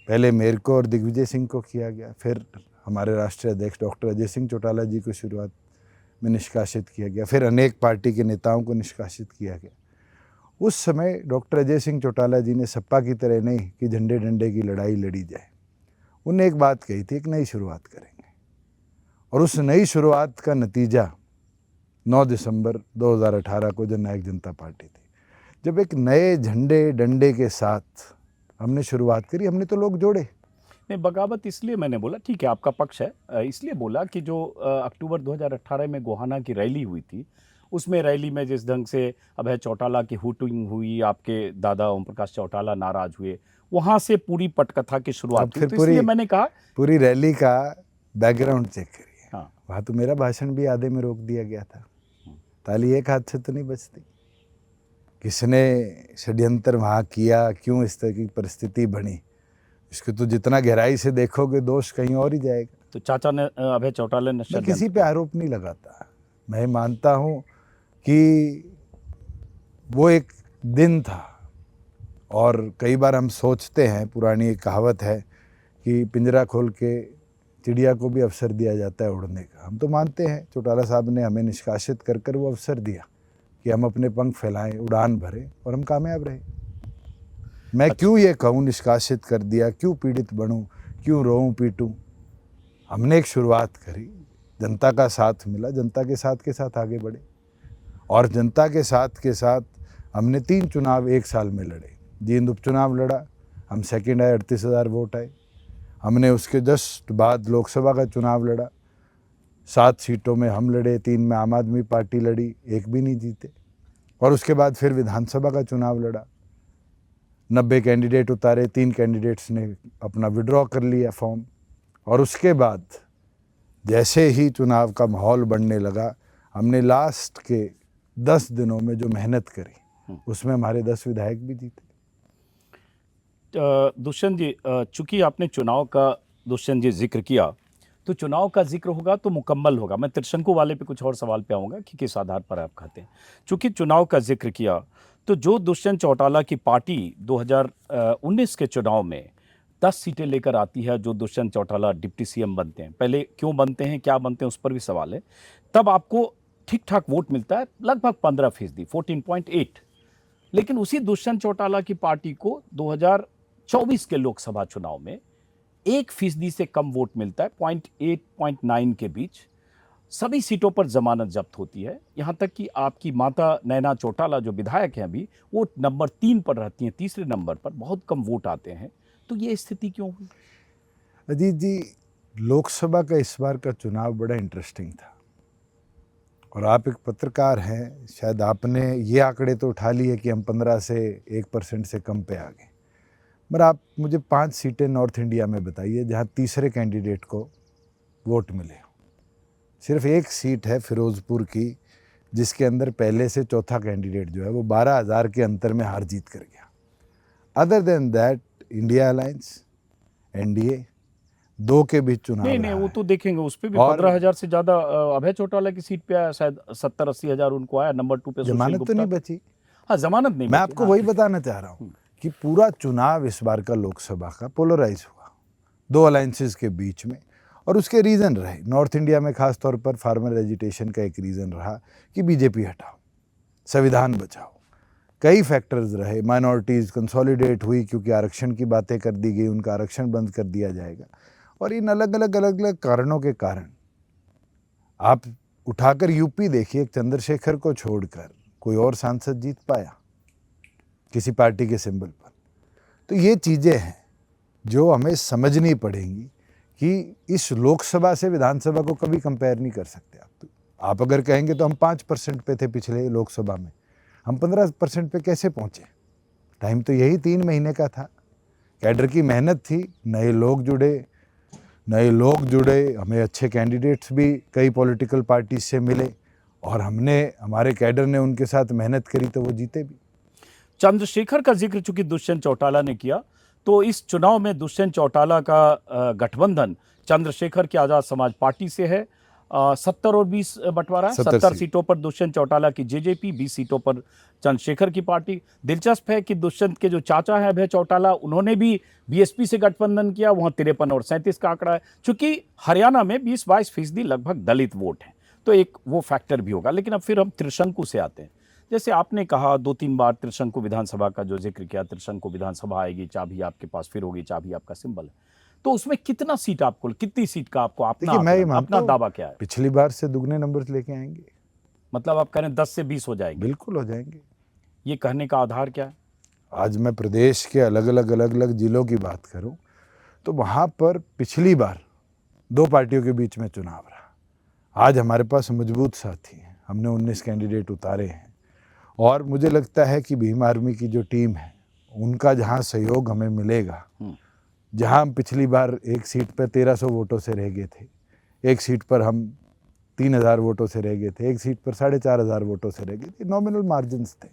पहले मेरे को और दिग्विजय सिंह को किया गया, फिर हमारे राष्ट्रीय अध्यक्ष डॉक्टर अजय सिंह चौटाला जी को शुरुआत में निष्कासित किया गया, फिर अनेक पार्टी के नेताओं को निष्कासित किया गया। उस समय डॉक्टर अजय सिंह चौटाला जी ने सपा की तरह नहीं कि झंडे डंडे की लड़ाई लड़ी जाए। उन्होंने एक बात कही थी, एक नई शुरुआत करेंगे, और उस नई शुरुआत का नतीजा 9 दिसंबर 2018 को जननायक जनता पार्टी थी। जब एक नए झंडे डंडे के साथ हमने शुरुआत करी, हमने तो लोग जोड़े। नहीं, बगावत इसलिए मैंने बोला, ठीक है आपका पक्ष है, इसलिए बोला कि जो अक्टूबर 2018 में गोहाना की रैली हुई थी, उसमें रैली में जिस ढंग से अभय चौटाला की हुटिंग हुई, आपके दादा ओम प्रकाश चौटाला नाराज हुए, वहाँ से पूरी पटकथा की शुरुआत हुई। तो इसलिए मैंने कहा पूरी रैली का बैकग्राउंड चेक करिए। हाँ, वहाँ तो मेरा भाषण भी आधे में रोक दिया गया था। ताली एक हाथ से तो नहीं बचती। किसने षड्यंत्र वहाँ किया, क्यों इस तरह की परिस्थिति बनी, इसको तो जितना गहराई से देखोगे दोष कहीं और ही जाएगा। तो चाचा ने अभय चौटाला ने मैं किसी पे आरोप नहीं लगाता। मैं मानता हूँ कि वो एक दिन था, और कई बार हम सोचते हैं, पुरानी एक कहावत है कि पिंजरा खोल के चिड़िया को भी अवसर दिया जाता है उड़ने का। हम तो मानते हैं चौटाला साहब ने हमें निष्कासित कर कर वो अवसर दिया कि हम अपने पंख फैलाएं, उड़ान भरें, और हम कामयाब रहे। मैं क्यों ये कहूँ निष्कासित कर दिया, क्यों पीड़ित बनूं, क्यों रोऊं पीटूं। हमने एक शुरुआत करी, जनता का साथ मिला, जनता के साथ आगे बढ़े, और जनता के साथ हमने 3 चुनाव एक साल में लड़े। जींद उपचुनाव लड़ा, हम सेकंड आए, 38,000 वोट आए। हमने उसके जस्ट बाद लोकसभा का चुनाव लड़ा, 7 सीटों में हम लड़े, 3 में आम आदमी पार्टी लड़ी, एक भी नहीं जीते। और उसके बाद फिर विधानसभा का चुनाव लड़ा, 90 कैंडिडेट उतारे, 3 कैंडिडेट्स ने अपना विड्रॉ कर लिया फॉर्म। और उसके बाद जैसे ही चुनाव का माहौल बनने लगा, हमने लास्ट के 10 दिनों में जो मेहनत करी, उसमें हमारे 10 विधायक भी जीते। दुष्यंत जी, चूंकि आपने चुनाव का दुष्यंत जी जिक्र किया, तो चुनाव का जिक्र होगा तो मुकम्मल होगा। मैं त्रिशंकु वाले पे कुछ और सवाल पे आऊँगा कि किस आधार पर आप खाते हैं। चूंकि चुनाव का जिक्र किया, तो जो दुष्यंत चौटाला की पार्टी 2019 के चुनाव में 10 सीटें लेकर आती है, जो दुष्यंत चौटाला डिप्टी सीएम बनते हैं, पहले क्यों बनते हैं, क्या बनते हैं, उस पर भी सवाल है। तब आपको ठीक ठाक वोट मिलता है, लगभग 15%, 14.8। लेकिन उसी दुष्यंत चौटाला की पार्टी को 2024 के लोकसभा चुनाव में 1% से कम वोट मिलता है, 0.8, 0.9 के बीच। सभी सीटों पर जमानत जब्त होती है। यहाँ तक कि आपकी माता नैना चौटाला जो विधायक हैं अभी, वो नंबर 3 पर रहती हैं, तीसरे नंबर पर, बहुत कम वोट आते हैं। तो ये स्थिति क्यों हुई? अजीत जी, लोकसभा का इस बार का चुनाव बड़ा इंटरेस्टिंग था, और आप एक पत्रकार हैं, शायद आपने ये आंकड़े तो उठा लिए कि हम 15 से 1% से कम पे आ गए। मगर आप मुझे 5 सीटें नॉर्थ इंडिया में बताइए जहाँ तीसरे कैंडिडेट को वोट मिले। सिर्फ एक सीट है फिरोजपुर की, जिसके अंदर पहले से चौथा कैंडिडेट जो है वो 12,000 के अंतर में हार जीत कर गया। Other than that India alliance, NDA, दो के बीच चुनाव नहीं रहा नहीं, वो है। तो देखेंगे उस पे भी और 15,000 से ज्यादा अभय चौटाला की सीट पे आया, शायद 70-80 हजार उनको आया। नंबर 2 पे सुशील जमानत तो गुप्ता। नहीं बची। हाँ, जमानत नहीं मैं बची, आपको हाँ। वही बताना चाह रहा हूँ कि पूरा चुनाव इस बार का लोकसभा का पोलराइज हुआ दो अलायंसेस के बीच में, और उसके रीज़न रहे। नॉर्थ इंडिया में खास तौर पर फार्मर एजिटेशन का एक रीज़न रहा कि बीजेपी हटाओ, संविधान बचाओ। कई फैक्टर्स रहे, माइनॉरिटीज़ कंसोलिडेट हुई क्योंकि आरक्षण की बातें कर दी गई, उनका आरक्षण बंद कर दिया जाएगा। और इन अलग अलग कारणों के कारण आप उठाकर यूपी देखिए, चंद्रशेखर को छोड़कर कोई और सांसद जीत पाया किसी पार्टी के सिंबल पर। तो ये चीज़ें हैं जो हमें समझनी पड़ेंगी कि इस लोकसभा से विधानसभा को कभी कंपेयर नहीं कर सकते आप। तो आप अगर कहेंगे तो हम 5% पे थे पिछले लोकसभा में, हम 15% पे कैसे पहुँचे? टाइम तो यही 3 महीने का था। कैडर की मेहनत थी, नए लोग जुड़े, हमें अच्छे कैंडिडेट्स भी कई पॉलिटिकल पार्टी से मिले, और हमारे कैडर ने उनके साथ मेहनत करी तो वो जीते भी। चंद्रशेखर का जिक्र चूंकि दुष्यंत चौटाला ने किया, तो इस चुनाव में दुष्यंत चौटाला का गठबंधन चंद्रशेखर की आजाद समाज पार्टी से है। 70 और 20 बंटवारा है। 70 सीटों पर दुष्यंत चौटाला की जेजेपी, 20 सीटों पर चंद्रशेखर की पार्टी। दिलचस्प है कि दुष्यंत के जो चाचा हैं अभय चौटाला, उन्होंने भी बीएसपी से गठबंधन किया, वहां 53 और 37 का आंकड़ा है। चूंकि हरियाणा में 20-22% लगभग दलित वोट हैं, तो एक वो फैक्टर भी होगा। लेकिन अब फिर हम त्रिशंकु से आते हैं। जैसे आपने कहा 2-3 बार त्रिशंकु विधानसभा का जो जिक्र किया, त्रिशंकु विधानसभा आएगी, चाबी आपके पास फिर होगी, चाबी आपका सिंबल है। तो उसमें कितना सीट आपको, कितनी सीट का आपको अपना देखिए, मैं ये आकलन, मानता अपना हूं दावा क्या है? पिछली बार से दुगने नंबर्स लेके आएंगे। मतलब आप कह रहे हैं 10 से 20 हो जाएंगे? बिल्कुल हो जाएंगे। ये कहने का आधार क्या है? आज मैं प्रदेश के अलग अलग जिलों की बात करूं तो वहाँ पर पिछली बार 2 पार्टियों के बीच में चुनाव रहा। आज हमारे पास मजबूत साथी हैं, हमने 19 कैंडिडेट उतारे हैं, और मुझे लगता है कि भीम आर्मी की जो टीम है उनका जहाँ सहयोग हमें मिलेगा, जहाँ हम पिछली बार एक सीट पर 1300 वोटों से रह गए थे, एक सीट पर हम 3000 वोटों से रह गए थे, एक सीट पर 4500 वोटों से रह गए थे। नॉमिनल मार्जिन्स थे,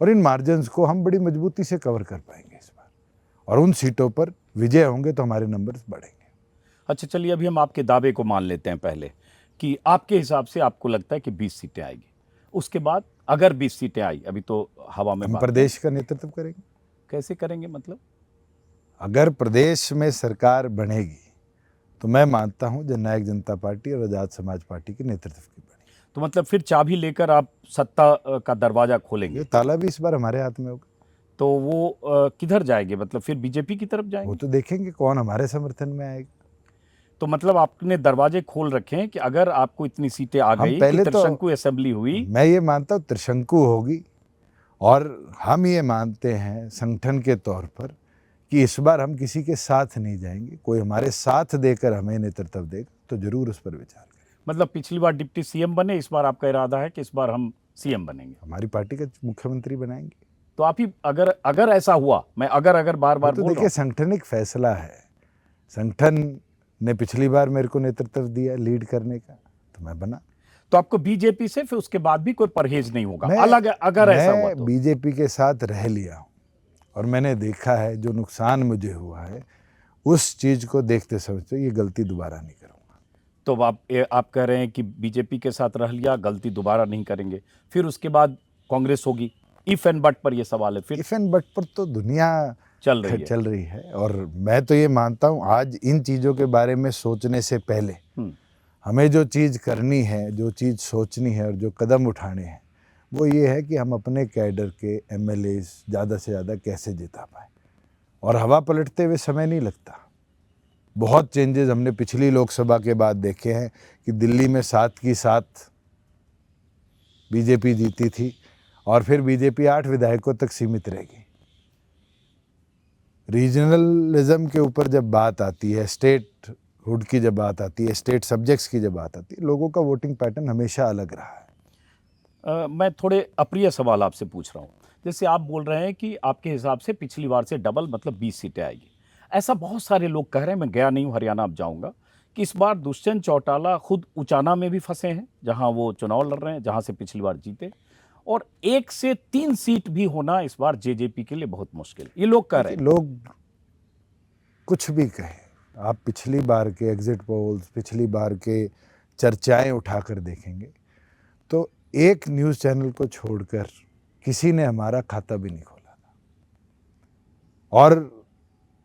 और इन मार्जिन्स को हम बड़ी मजबूती से कवर कर पाएंगे इस बार, और उन सीटों पर विजय होंगे तो हमारे नंबर्स बढ़ेंगे। अच्छा, चलिए अभी हम आपके दावे को मान लेते हैं पहले, कि आपके हिसाब से आपको लगता है कि 20 सीटें आएगी। उसके बाद अगर 20 सीटें आई, अभी तो हवा में हम बात प्रदेश का नेतृत्व करेंगे। कैसे करेंगे? मतलब अगर प्रदेश में सरकार बनेगी तो मैं मानता हूं जननायक जनता पार्टी और आजाद समाज पार्टी के नेतृत्व की बनेगी। तो मतलब फिर चाबी लेकर आप सत्ता का दरवाजा खोलेंगे? ये ताला भी इस बार हमारे हाथ में होगा। तो वो किधर जाएंगे? मतलब फिर बीजेपी की तरफ वो जाएंगे? तो देखेंगे कौन हमारे समर्थन में आएगा। तो मतलब आपने दरवाजे खोल रखे हैं कि अगर आपको इतनी सीटें आ हम गई पहले कि तो- त्रिशंकु असेंबली हुई, मैं ये मानता हूँ त्रिशंकु होगी, और हम ये मानते हैं संगठन के तौर पर कि इस बार हम किसी के साथ नहीं जाएंगे। कोई हमारे साथ देकर हमें नेतृत्व देगा तो जरूर उस पर विचार करें। मतलब पिछली बार डिप्टी सीएम बने, इस बार आपका इरादा है कि इस बार हम सीएम बनेंगे? हमारी पार्टी का मुख्यमंत्री बनाएंगे। तो आप ही अगर ऐसा हुआ, मैं अगर बार बार तो बोल रहा देखिए, संगठनिक फैसला है। संगठन ने पिछली बार मेरे को नेतृत्व दिया लीड करने का, तो मैं बना। तो आपको बीजेपी से फिर उसके बाद भी कोई परहेज नहीं होगा अलग, अगर ऐसा हुआ तो? बीजेपी के साथ रह लिया हूं, और मैंने देखा है जो नुकसान मुझे हुआ है, उस चीज को देखते समझते ये गलती दोबारा नहीं करूंगा। तो आप कह रहे हैं कि बीजेपी के साथ रह लिया, गलती दोबारा नहीं करेंगे। फिर उसके बाद कांग्रेस होगी, इफ एंड बट पर ये सवाल है। फिर इफ एंड बट पर तो दुनिया चल रही है, और मैं तो ये मानता हूँ आज इन चीज़ों के बारे में सोचने से पहले हमें जो चीज़ करनी है, जो चीज़ सोचनी है और जो कदम उठाने हैं, वो ये है कि हम अपने कैडर के एमएलएज ज़्यादा से ज़्यादा कैसे जिता पाए। और हवा पलटते हुए समय नहीं लगता। बहुत चेंजेस हमने पिछली लोकसभा के बाद देखे हैं कि दिल्ली में 7 की 7 बीजेपी जीती थी, और फिर बीजेपी 8 विधायकों तक सीमित रहेगी। रीजनलिज्म के ऊपर जब बात आती है, स्टेट हुड की जब बात आती है, स्टेट सब्जेक्ट्स की जब बात आती है, लोगों का वोटिंग पैटर्न हमेशा अलग रहा है। मैं थोड़े अप्रिय सवाल आपसे पूछ रहा हूँ। जैसे आप बोल रहे हैं कि आपके हिसाब से पिछली बार से डबल, मतलब 20 सीटें आएगी। ऐसा बहुत सारे लोग कह रहे हैं, मैं गया नहीं हूँ हरियाणा, अब जाऊँगा, कि इस बार दुष्यंत चौटाला खुद उचाना में भी फंसे हैं, जहां वो चुनाव लड़ रहे हैं, जहां से पिछली बार जीते, और 1 से 3 सीट भी होना इस बार जेजेपी के लिए बहुत मुश्किल, ये लोग कह रहे हैं। लोग कुछ भी कहें, आप पिछली बार के एग्जिट पोल्स, पिछली बार के चर्चाएं उठाकर देखेंगे तो एक न्यूज़ चैनल को छोड़कर किसी ने हमारा खाता भी नहीं खोला था। और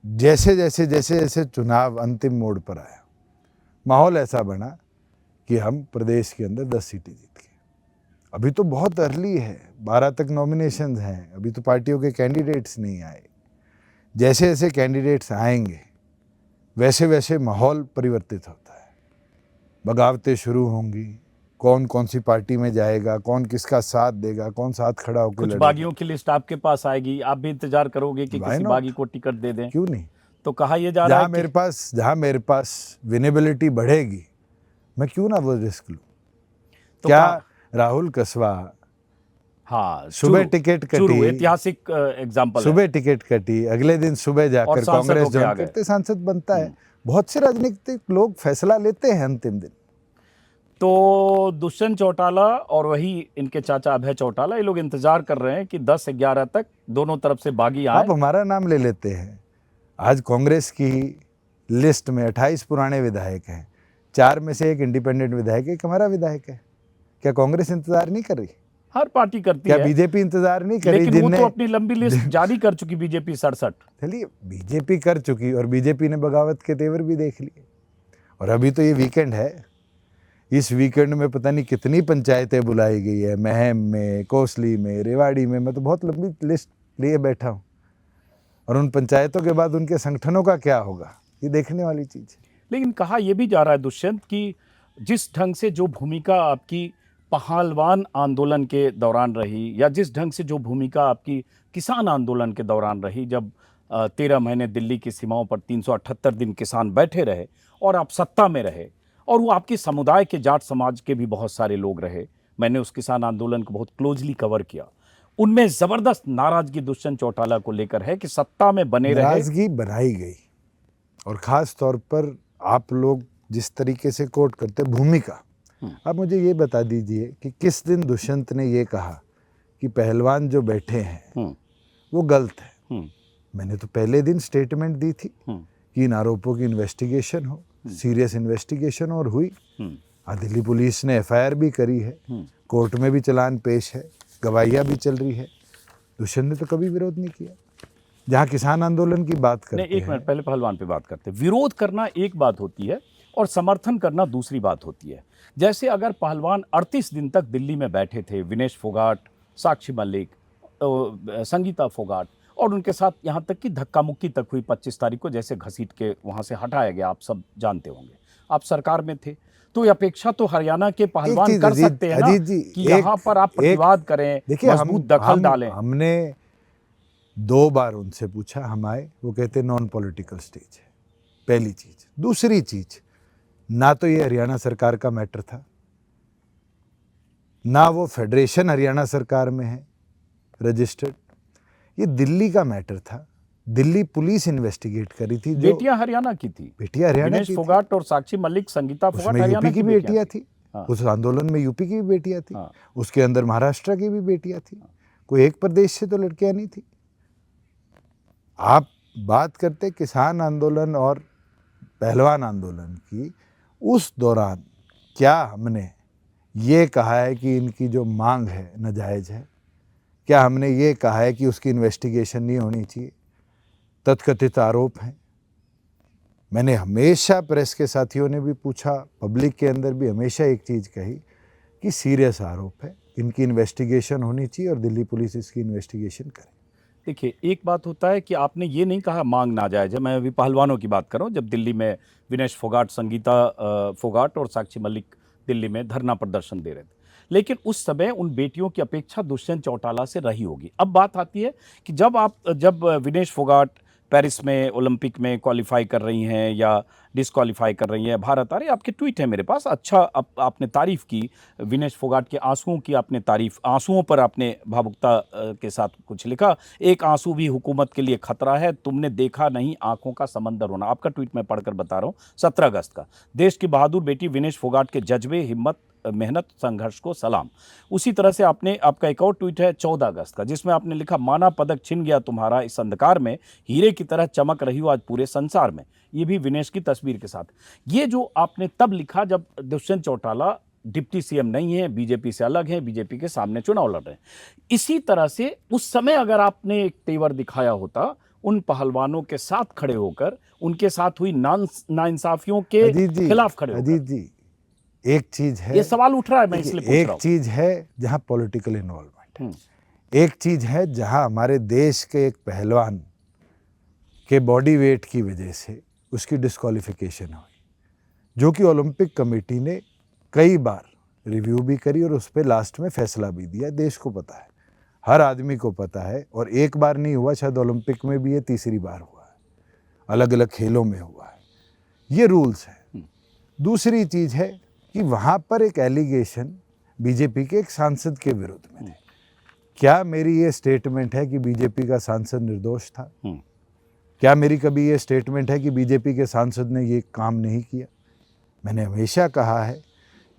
जैसे जैसे चुनाव अंतिम मोड़ पर आया, माहौल ऐसा बना कि हम प्रदेश के अंदर 10 सीटें जीत गए। अभी तो बहुत अर्ली है, 12 तक नॉमिनेशंस हैं, अभी तो पार्टियों के कैंडिडेट्स नहीं आए। जैसे जैसे कैंडिडेट्स आएंगे वैसे वैसे माहौल परिवर्तित होता है, बगावतें शुरू होंगी, कौन कौन सी पार्टी में जाएगा, कौन किसका साथ देगा, कौन साथ खड़ा होकर कुछ बागियों की लिस्ट आपके पास आएगी, आप भी इंतजार करोगे कि Why किसी not? बागी को टिकट दे दें? क्यों नहीं? तो कहा यह जा रहा है जहां मेरे पास विनेबिलिटी बढ़ेगी, मैं क्यों ना वो रिस्क लूं? तो क्या राहुल कसवा हाँ, सुबह टिकट कटी, ऐतिहासिक एग्जाम्पल, सुबह टिकट कटी, अगले दिन सुबह जाकर कांग्रेस ज्वाइन करते, सांसद बनता है। बहुत से राजनीतिक लोग फैसला लेते हैं अंतिम दिन। तो दुष्यंत चौटाला और वही इनके चाचा अभय चौटाला, ये लोग इंतजार कर रहे हैं कि 10-11 तक दोनों तरफ से बागी आए। आप हमारा नाम ले लेते हैं, आज कांग्रेस की लिस्ट में 28 पुराने विधायक हैं, 4 में से एक इंडिपेंडेंट विधायक, एक हमारा विधायक है। क्या कांग्रेस इंतजार नहीं कर रही? हर पार्टी करती क्या है, बीजेपी इंतजार नहीं कर रही? लेकिन वो तो अपनी लंबी लिस्ट जारी कर चुकी बीजेपी 67। चलिए, बीजेपी कर चुकी और बीजेपी ने बगावत के तेवर भी देख लिए। और अभी तो ये वीकेंड है, इस वीकेंड में पता नहीं कितनी पंचायतें बुलाई गई है, महम में, कोसली में, रेवाड़ी में। मैं तो बहुत लंबी लिस्ट लिए बैठा हूँ, और उन पंचायतों के बाद उनके संगठनों का क्या होगा, ये देखने वाली चीज़ है। लेकिन कहा यह भी जा रहा है दुष्यंत कि जिस ढंग से जो भूमिका आपकी पहलवान आंदोलन के दौरान रही, या जिस ढंग से जो भूमिका आपकी किसान आंदोलन के दौरान रही, जब 13 महीने दिल्ली की सीमाओं पर 378 दिन किसान बैठे रहे और आप सत्ता में रहे, और वो आपके समुदाय के, जाट समाज के भी बहुत सारे लोग रहे, मैंने उस किसान आंदोलन को बहुत क्लोजली कवर किया, उनमें जबरदस्त नाराजगी दुष्यंत चौटाला को लेकर है कि सत्ता में बने रहे। नाराजगी बनाई गई, और खास तौर पर आप लोग जिस तरीके से कोट करते भूमिका, आप मुझे ये बता दीजिए कि किस दिन दुष्यंत ने ये कहा कि पहलवान जो बैठे हैं वो गलत है। मैंने तो पहले दिन स्टेटमेंट दी थी कि इन आरोपों की इन्वेस्टिगेशन हो, सीरियस इन्वेस्टिगेशन, और हुई। दिल्ली पुलिस ने एफआईआर भी करी है, कोर्ट में भी चालान पेश है, गवाहियाँ भी चल रही है। दुष्यंत ने तो कभी विरोध नहीं किया। जहाँ किसान आंदोलन की बात करते हैं, एक मिनट पहले पहलवान पे बात करते हैं। विरोध करना एक बात होती है और समर्थन करना दूसरी बात होती है। जैसे अगर पहलवान 38 दिन तक दिल्ली में बैठे थे, विनेश फोगाट, साक्षी मलिक, संगीता फोगाट, और उनके साथ यहाँ तक कि धक्का मुक्की तक हुई 25 तारीख को, जैसे घसीट के वहाँ से हटाया गया, आप सब जानते होंगे, आप सरकार में थे, तो ये अपेक्षा तो हरियाणा के पहलवान कर सकते हैं ना कि यहाँ पर आप प्रतिवाद करें, मजबूत दखल डालें। हमने 2 बार उनसे पूछा, हम आए, वो कहते नॉन पॉलिटिकल स्टेज है, पहली चीज। दूसरी चीज, ना तो ये हरियाणा सरकार का मैटर था, ना वो फेडरेशन हरियाणा सरकार में है रजिस्टर्ड, ये दिल्ली का मैटर था। दिल्ली पुलिस इन्वेस्टिगेट करी थी। बेटियां हरियाणा की थी, बेटियां हरियाणा की, फोगाट और साक्षी मलिक, संगीता फोगाट हरियाणा की बेटियां थी। उस आंदोलन में यूपी की भी बेटियां थी, उसके अंदर महाराष्ट्र की भी बेटियां थी, कोई एक प्रदेश से तो लड़कियां नहीं थी। आप बात करते किसान आंदोलन और पहलवान आंदोलन की, उस दौरान क्या हमने ये कहा है कि इनकी जो मांग है नाजायज़ है? क्या हमने ये कहा है कि उसकी इन्वेस्टिगेशन नहीं होनी चाहिए? तथकथित आरोप हैं। मैंने हमेशा प्रेस के साथियों ने भी पूछा, पब्लिक के अंदर भी हमेशा एक चीज़ कही कि सीरियस आरोप है, इनकी इन्वेस्टिगेशन होनी चाहिए और दिल्ली पुलिस इसकी इन्वेस्टिगेशन करे। देखिए, एक बात होता है कि आपने ये नहीं कहा मांग नाजायज है, मैं अभी पहलवानों की बात कर रहा हूँ, जब दिल्ली में विनेश फोगाट, संगीता फोगाट और साक्षी मलिक दिल्ली में धरना प्रदर्शन दे रहे थे, लेकिन उस समय उन बेटियों की अपेक्षा दुष्यंत चौटाला से रही होगी। अब बात आती है कि जब विनेश फोगाट पेरिस में ओलंपिक में क्वालिफाई कर रही हैं या डिस्क्वालीफाई कर रही हैं भारत। अरे आपके ट्वीट है मेरे पास, अच्छा आपने तारीफ की विनेश फोगाट के आंसुओं की, आपने तारीफ, आंसुओं पर आपने भावुकता के साथ कुछ लिखा। एक आंसू भी हुकूमत के लिए खतरा है, तुमने देखा नहीं आंखों का समंदर होना। आपका ट्वीट मैं पढ़कर बता रहा हूँ 17 अगस्त का। देश की बहादुर बेटी विनेश फोगाट के जज्बे, हिम्मत, मेहनत, संघर्ष को सलाम। उसी तरह से आपने, आपका एक और ट्वीट है 14 अगस्त का, जिसमें आपने लिखा माना पदक छिन गया तुम्हारा, इस अंधकार में हीरे की तरह चमक रही हो आज पूरे संसार में। ये भी विनेश की तस्वीर के साथ। ये जो आपने तब लिखा जब दुष्यंत चौटाला डिप्टी सीएम नहीं है, बीजेपी से अलग है, बीजेपी के सामने चुनाव लड़ रहे हैं। इसी तरह से उस समय अगर आपने एक तेवर दिखाया होता उन पहलवानों के साथ खड़े होकर, उनके साथ हुई नाइंसाफियों के अजीत जी, खिलाफ खड़े होकर, अजीत जी, एक चीज है, ये सवाल उठ रहा है, मैं इसलिए पूछ रहा एक हूं। चीज है जहां पॉलिटिकल इन्वॉल्वमेंट है, एक चीज है जहां हमारे देश के एक पहलवान के बॉडी वेट की वजह से उसकी डिस्क्वालिफिकेशन हुई, जो कि ओलंपिक कमेटी ने कई बार रिव्यू भी करी और उस पर लास्ट में फैसला भी दिया। देश को पता है, हर आदमी को पता है, और एक बार नहीं हुआ, शायद ओलंपिक में भी ये तीसरी बार हुआ है, अलग अलग खेलों में हुआ है, ये रूल्स है। दूसरी चीज है कि वहाँ पर एक एलिगेशन बीजेपी के एक सांसद के विरुद्ध में थे। क्या मेरी ये स्टेटमेंट है कि बीजेपी का सांसद निर्दोष था? क्या मेरी कभी ये स्टेटमेंट है कि बीजेपी के सांसद ने ये काम नहीं किया? मैंने हमेशा कहा है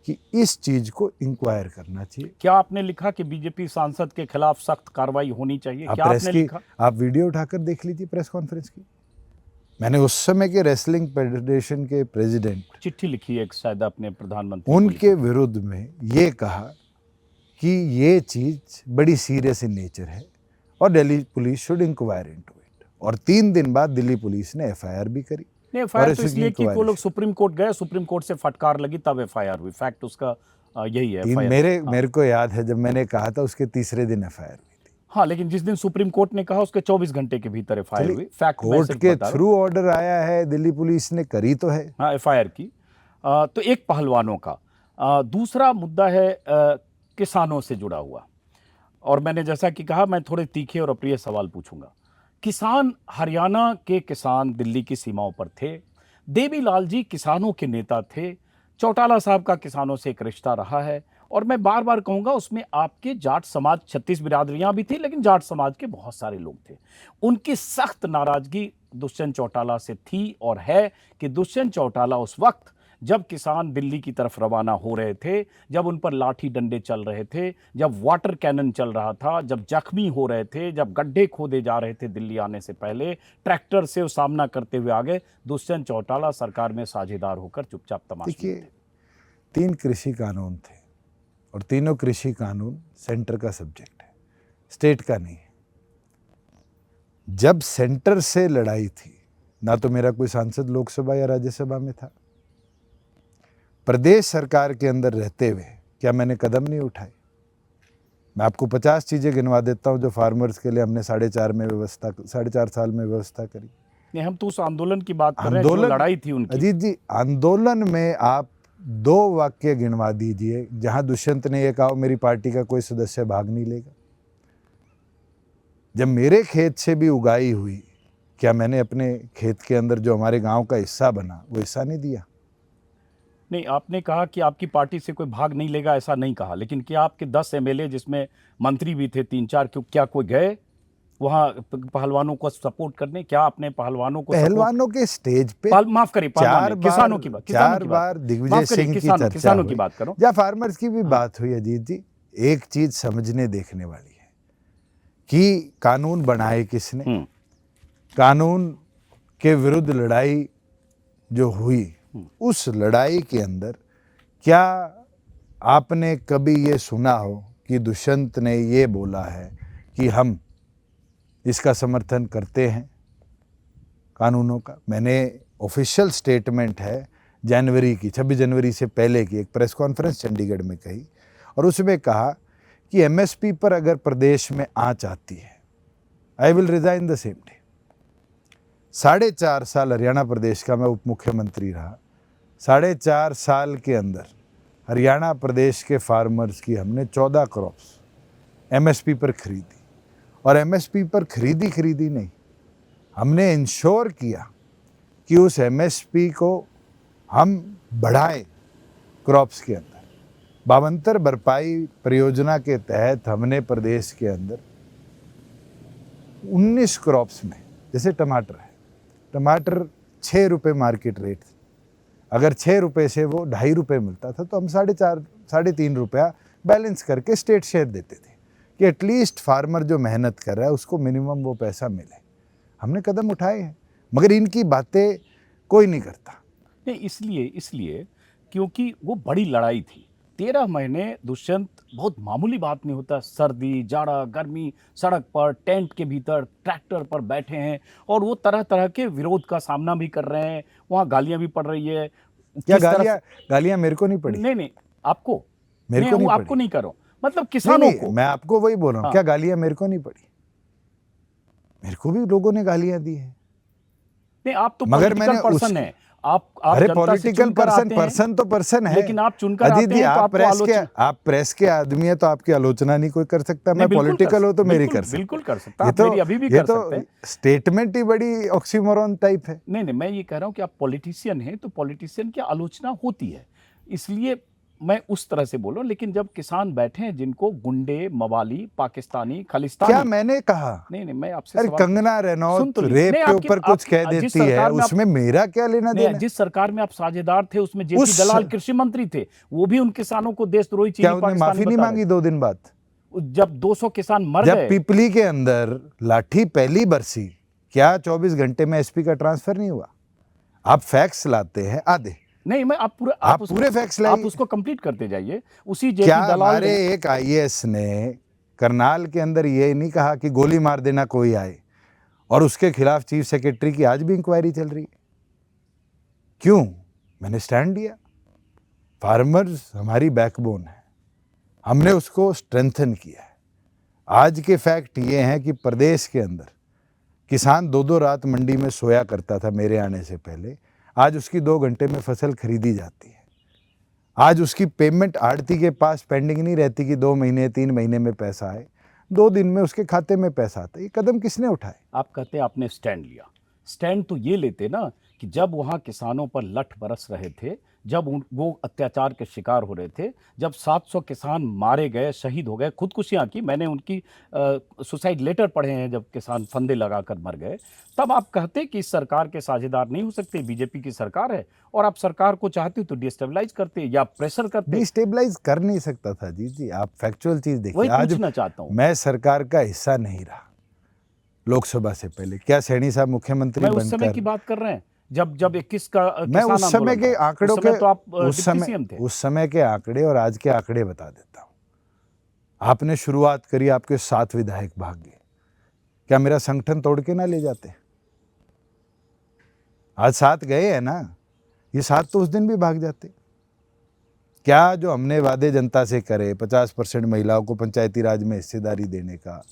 कि इस चीज को इंक्वायर करना चाहिए। क्या आपने लिखा कि बीजेपी सांसद के खिलाफ सख्त कार्रवाई होनी चाहिए? क्या आपने लिखा? आप वीडियो उठाकर देख लीजिए प्रेस कॉन्फ्रेंस की। मैंने उस समय के रेसलिंग फेडरेशन के प्रेसिडेंट, चिट्ठी लिखी है शायद अपने प्रधानमंत्री, उनके विरुद्ध में ये कहा कि ये चीज बड़ी सीरियस इन नेचर है और Delhi police should inquire into it. और 3 दिन बाद दिल्ली पुलिस ने एफआईआर भी करी। नहीं, एफआईआर तो इसलिए कि वो लोग सुप्रीम कोर्ट गए, सुप्रीम कोर्ट से फटकार लगी, तब एफआईआर हुई। फैक्ट उसका यही है। मेरे को याद है जब मैंने कहा था उसके तीसरे दिन एफआईआर हुई थी। हाँ, लेकिन जिस दिन सुप्रीम कोर्ट ने कहा उसके 24 घंटे के भीतर एफआईआर हुई। फैक्ट कोर्ट के थ्रू ऑर्डर आया है, दिल्ली पुलिस ने करी तो है। हाँ, एफआईआर की। तो एक पहलवानों का। दूसरा मुद्दा है किसानों से जुड़ा हुआ, और मैंने जैसा कि कहा मैं थोड़े तीखे और अप्रिय सवाल पूछूंगा। किसान, हरियाणा के किसान दिल्ली की सीमाओं पर थे। देवीलाल जी किसानों के नेता थे। चौटाला साहब का किसानों से एक रिश्ता रहा है, और मैं बार बार कहूँगा उसमें आपके जाट समाज, 36 बिरादरियाँ भी थी, लेकिन जाट समाज के बहुत सारे लोग थे। उनकी सख्त नाराजगी दुष्यंत चौटाला से थी और है कि दुष्यंत चौटाला उस वक्त जब किसान दिल्ली की तरफ रवाना हो रहे थे, जब उन पर लाठी डंडे चल रहे थे, जब वाटर कैनन चल रहा था, जब जख्मी हो रहे थे, जब गड्ढे खोदे जा रहे थे दिल्ली आने से पहले, ट्रैक्टर से सामना करते हुए आगे दुष्यंत चौटाला सरकार में साझेदार होकर चुपचाप तमाशा। देखिए, 3 कृषि कानून थे और तीनों कृषि कानून सेंटर का सब्जेक्ट है, स्टेट का नहीं है। जब सेंटर से लड़ाई थी, ना तो मेरा कोई सांसद लोकसभा या राज्यसभा में था, प्रदेश सरकार के अंदर रहते हुए क्या मैंने कदम नहीं उठाए? मैं आपको 50 चीजें गिनवा देता हूं जो फार्मर्स के लिए हमने 4.5 साल में व्यवस्था करी। नहीं, हम तो उस आंदोलन की बात कर रहे हैं जो लड़ाई थी उनकी। अजीत जी, आंदोलन में आप 2 वाक्य गिनवा दीजिए जहां दुष्यंत ने यह कहा मेरी पार्टी का कोई सदस्य भाग नहीं लेगा। जब मेरे खेत से भी उगाई हुई, क्या मैंने अपने खेत के अंदर जो हमारे गांव का हिस्सा बना वो हिस्सा नहीं दिया? नहीं, आपने कहा कि आपकी पार्टी से कोई भाग नहीं लेगा, ऐसा नहीं कहा, लेकिन क्या आपके 10 एमएलए जिसमें मंत्री भी थे 3-4, क्या कोई गए वहाँ पहलवानों को सपोर्ट करने? क्या आपने पहलवानों को, पहलवानों के स्टेज पे माफ करिए, किसानों की बात, चार बार दिग्विजय सिंह की चर्चा, किसानों की बात करो, या फार्मर्स की भी बात हुई। अजीत जी, एक चीज समझने देखने वाली है कि कानून बनाए किसने, कानून के विरुद्ध लड़ाई जो हुई, उस लड़ाई के अंदर क्या आपने कभी ये सुना हो कि दुष्यंत ने ये बोला है कि हम इसका समर्थन करते हैं कानूनों का? मैंने ऑफिशियल स्टेटमेंट है जनवरी की, 26 जनवरी से पहले की एक प्रेस कॉन्फ्रेंस चंडीगढ़ में कही, और उसमें कहा कि एमएसपी पर अगर प्रदेश में आंच आती है, I will resign the same day. 4.5 साल हरियाणा प्रदेश का मैं उप मुख्यमंत्री रहा। 4.5 साल के अंदर हरियाणा प्रदेश के फार्मर्स की हमने 14 क्रॉप्स एमएसपी पर खरीदी, और एमएसपी पर खरीदी नहीं, हमने इंश्योर किया कि उस एमएसपी को हम बढ़ाएं क्रॉप्स के अंदर। भावांतर भरपाई परियोजना के तहत हमने प्रदेश के अंदर 19 क्रॉप्स में, जैसे टमाटर है, टमाटर 6 रुपये मार्केट रेट, अगर 6 रुपये से वो 2.5 रुपये मिलता था तो हम 4.5 3.5 रुपया बैलेंस करके स्टेट शेयर देते थे कि एटलीस्ट फार्मर जो मेहनत कर रहा है उसको मिनिमम वो पैसा मिले। हमने कदम उठाए हैं, मगर इनकी बातें कोई नहीं करता। नहीं, इसलिए क्योंकि वो बड़ी लड़ाई थी। 13 महीने दुष्यंत बहुत मामूली बात नहीं होता। सर्दी, जाड़ा, गर्मी, सड़क पर, टेंट के भीतर, ट्रैक्टर पर बैठे हैं और वो तरह तरह के विरोध का सामना भी कर रहे हैं। वहाँ गालियाँ भी पड़ रही है। क्या गालियाँ मेरे को नहीं पड़ी? नहीं, आपको मेरे को नहीं आपको पड़ी। नहीं करो, मतलब किसानों को। मैं आपको वही बोल रहा हूँ। हाँ। क्या गालियाँ मेरे को नहीं पड़ी? मेरे को भी लोगों ने गालियाँ दी है। नहीं, आप तो मगर पॉलिटिकल मैंने पर्सन है। आप अरे जनता से पॉलिटिकल चुनकर आते हैं, पर्सन तो पर्सन है, लेकिन आप चुनकर अजीत आते जी, हैं तो आप प्रेस के आदमी है तो आपकी आलोचना नहीं कोई कर सकता। मैं पॉलिटिकल हो तो मेरी कर सकता। बिल्कुल कर सकता, आप मेरी अभी भी कर सकते हैं। स्टेटमेंट ही बड़ी ऑक्सीमोरन टाइप है। नहीं, मैं ये कह रहा हूँ कि आप पॉलिटिशियन हैं तो पॉलिटिशियन की आलोचना होती है, इसलिए मैं उस तरह से बोलूं। लेकिन जब किसान बैठे हैं जिनको गुंडे, मवाली, पाकिस्तानी, खालिस्तानी, क्या मैंने कहा? नहीं, मैं आपसे अरे सवाल कंगना रनौत लीजिए। रेप नहीं, के आपकी- ऊपर कुछ आप- कह जिस देती है, सरकार में आप- उसमें मेरा क्या लेना नहीं, देना? जिस सरकार में आप साझेदार थे उसमें जेपी दलाल कृषि मंत्री थे, वो भी उन किसानों को देशद्रोही क्या चीनी उन्होंने पाकिस्तानी माफी नहीं बता मांगी रहे 2 दिन बाद? थे। जब 200 किसान मर जब गए, पिपली के अंदर लाठी पहली बरसी, क्या 24 घंटे में एसपी का ट्रांसफर नहीं हुआ? आप फैक्ट्स लाते हैं आधे। नहीं, मैं आप पूरे फैक्ट्स लाइए। आप उसको कंप्लीट करते जाइए। उसी जेपी क्या दलाल हमारे ने एक आईएएस ने करनाल के अंदर ये नहीं कहा कि गोली मार देना कोई आए, और उसके खिलाफ चीफ सेक्रेटरी की आज भी इंक्वायरी चल रही है? क्यों? मैंने स्टैंड लिया। फार्मर्स हमारी बैकबोन है, हमने उसको स्ट्रेंथन किया है। आज के फैक्ट ये हैं कि प्रदेश के अंदर किसान 2-2 रात मंडी में सोया करता था मेरे आने से पहले, आज उसकी 2 घंटे में फसल खरीदी जाती है। आज उसकी पेमेंट आड़ती के पास पेंडिंग नहीं रहती कि 2 महीने 3 महीने में पैसा आए, 2 दिन में उसके खाते में पैसा आता है। ये कदम किसने उठाए? आप कहते हैं आपने स्टैंड लिया। स्टैंड तो ये लेते ना कि जब वहाँ किसानों पर लठ बरस रहे थे, जब वो अत्याचार के शिकार हो रहे थे, जब 700 किसान मारे गए, शहीद हो गए, खुदकुशियाँ की, मैंने उनकी सुसाइड लेटर पढ़े हैं जब किसान फंदे लगाकर मर गए, तब आप कहते कि इस सरकार के साझेदार नहीं हो सकते, बीजेपी की सरकार है, और आप सरकार को चाहते तो डिस्टेबलाइज करते या प्रेशर करते। डिस्टेबलाइज कर नहीं सकता था जी। आप फैक्चुअल चीज देखिए। वही आज पूछना चाहता हूँ। मैं सरकार का हिस्सा नहीं रहा लोकसभा से पहले। क्या सैनी साहब मुख्यमंत्री मैं बनकर, उस समय की बात कर रहे हैं जब 21 का मैं उस समय के आंकड़ों के तो आप उस समय के आंकड़े और आज के आंकड़े बता देता हूं। आपने शुरुआत करी, आपके 7 विधायक भाग गए। क्या मेरा संगठन तोड़ के ना ले जाते? आज 7 गए हैं ना, ये 7 तो उस दिन भी भाग जाते। क्या जो हमने वादे जनता से करे, 50% महिलाओं को पंचायती राज में हिस्सेदारी देने का,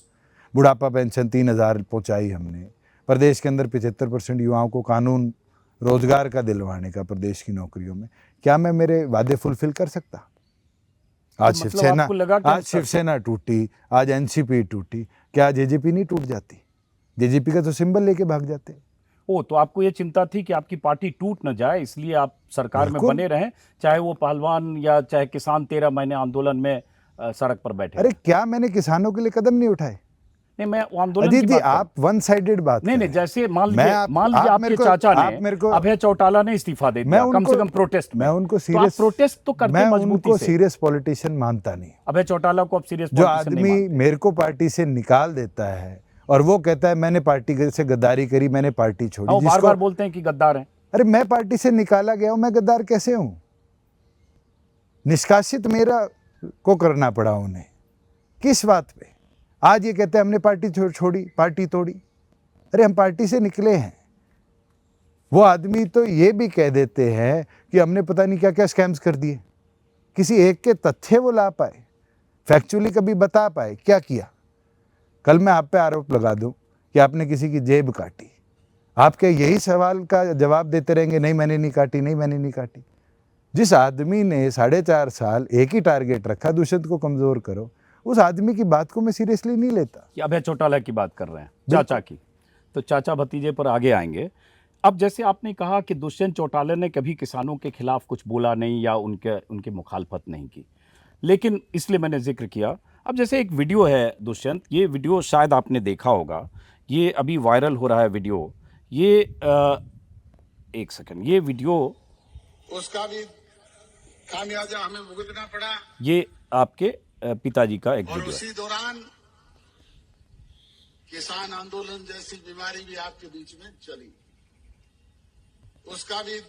बुढ़ापा पेंशन 3000 पहुंचाई हमने, प्रदेश के अंदर 75% युवाओं को कानून रोजगार का दिलवाने का प्रदेश की नौकरियों में, क्या मैं मेरे वादे फुलफिल कर सकता? आज तो मतलब आपको लगा कि शिवसेना टूटी, आज एनसीपी टूटी, क्या जेजेपी नहीं टूट जाती? जेजेपी का तो सिंबल लेके भाग जाते। तो आपको ये चिंता थी कि आपकी पार्टी टूट न जाए, इसलिए आप सरकार में बने रहें, चाहे वो पहलवान या चाहे किसान 13 महीने आंदोलन में सड़क पर बैठे। अरे क्या मैंने किसानों के लिए कदम नहीं उठाए? नहीं, मैं आंदोलन अजीत जी, आप वन साइडेड बात नहीं, जैसे मान लीजिए आपके मेरे को, चाचा आप ने, मेरे को, अभय चौटाला ने इस्तीफा दे दिया, कम से कम प्रोटेस्ट में। मैं उनको सीरियस, तो आप प्रोटेस्ट तो करते मैं मजबूती उनको से। सीरियस पॉलिटिशियन मानता नहीं। अभय चौटाला को आप सीरियस जो आदमी मेरे को पार्टी से निकाल देता है और वो कहता है मैंने पार्टी से गद्दारी करी, मैंने पार्टी छोड़ी, वो बार-बार बोलते हैं कि गद्दार हैं। अरे मैं पार्टी से निकाला गया हूं, मैं गद्दार कैसे हूं? निष्कासित मेरा को करना पड़ा उन्हें, किस बात पे? आज ये कहते हैं हमने पार्टी छोड़ी, पार्टी तोड़ी। अरे हम पार्टी से निकले हैं। वो आदमी तो ये भी कह देते हैं कि हमने पता नहीं क्या क्या स्कैम्स कर दिए। किसी एक के तथ्य वो ला पाए, फैक्चुअली कभी बता पाए क्या किया? कल मैं आप पे आरोप लगा दूं कि आपने किसी की जेब काटी, आपके यही सवाल का जवाब देते रहेंगे नहीं मैंने नहीं काटी, नहीं मैंने नहीं काटी। जिस आदमी ने 4.5 साल एक ही टारगेट रखा, दुष्यंत को कमजोर करो, उस आदमी की बात को मैं सीरियसली नहीं लेता। कि अभय चौटाला की बात कर रहे हैं, चाचा की, तो चाचा भतीजे पर आगे आएंगे। अब जैसे आपने कहा कि दुष्यंत चौटाला ने कभी किसानों के खिलाफ कुछ बोला नहीं या उनके मुखालफत नहीं की, लेकिन इसलिए मैंने जिक्र किया। अब जैसे एक वीडियो है दुष्यंत, ये वीडियो शायद आपने देखा होगा, ये अभी वायरल हो रहा है वीडियो। ये एक सेकंड, ये वीडियो, उसका भी खामियाजा हमें भुगतना पड़ा। ये आपके पिताजी का एक और वीडियो है। उसी दौरान किसान आंदोलन जैसी बीमारी भी आपके बीच में चली, उसका भी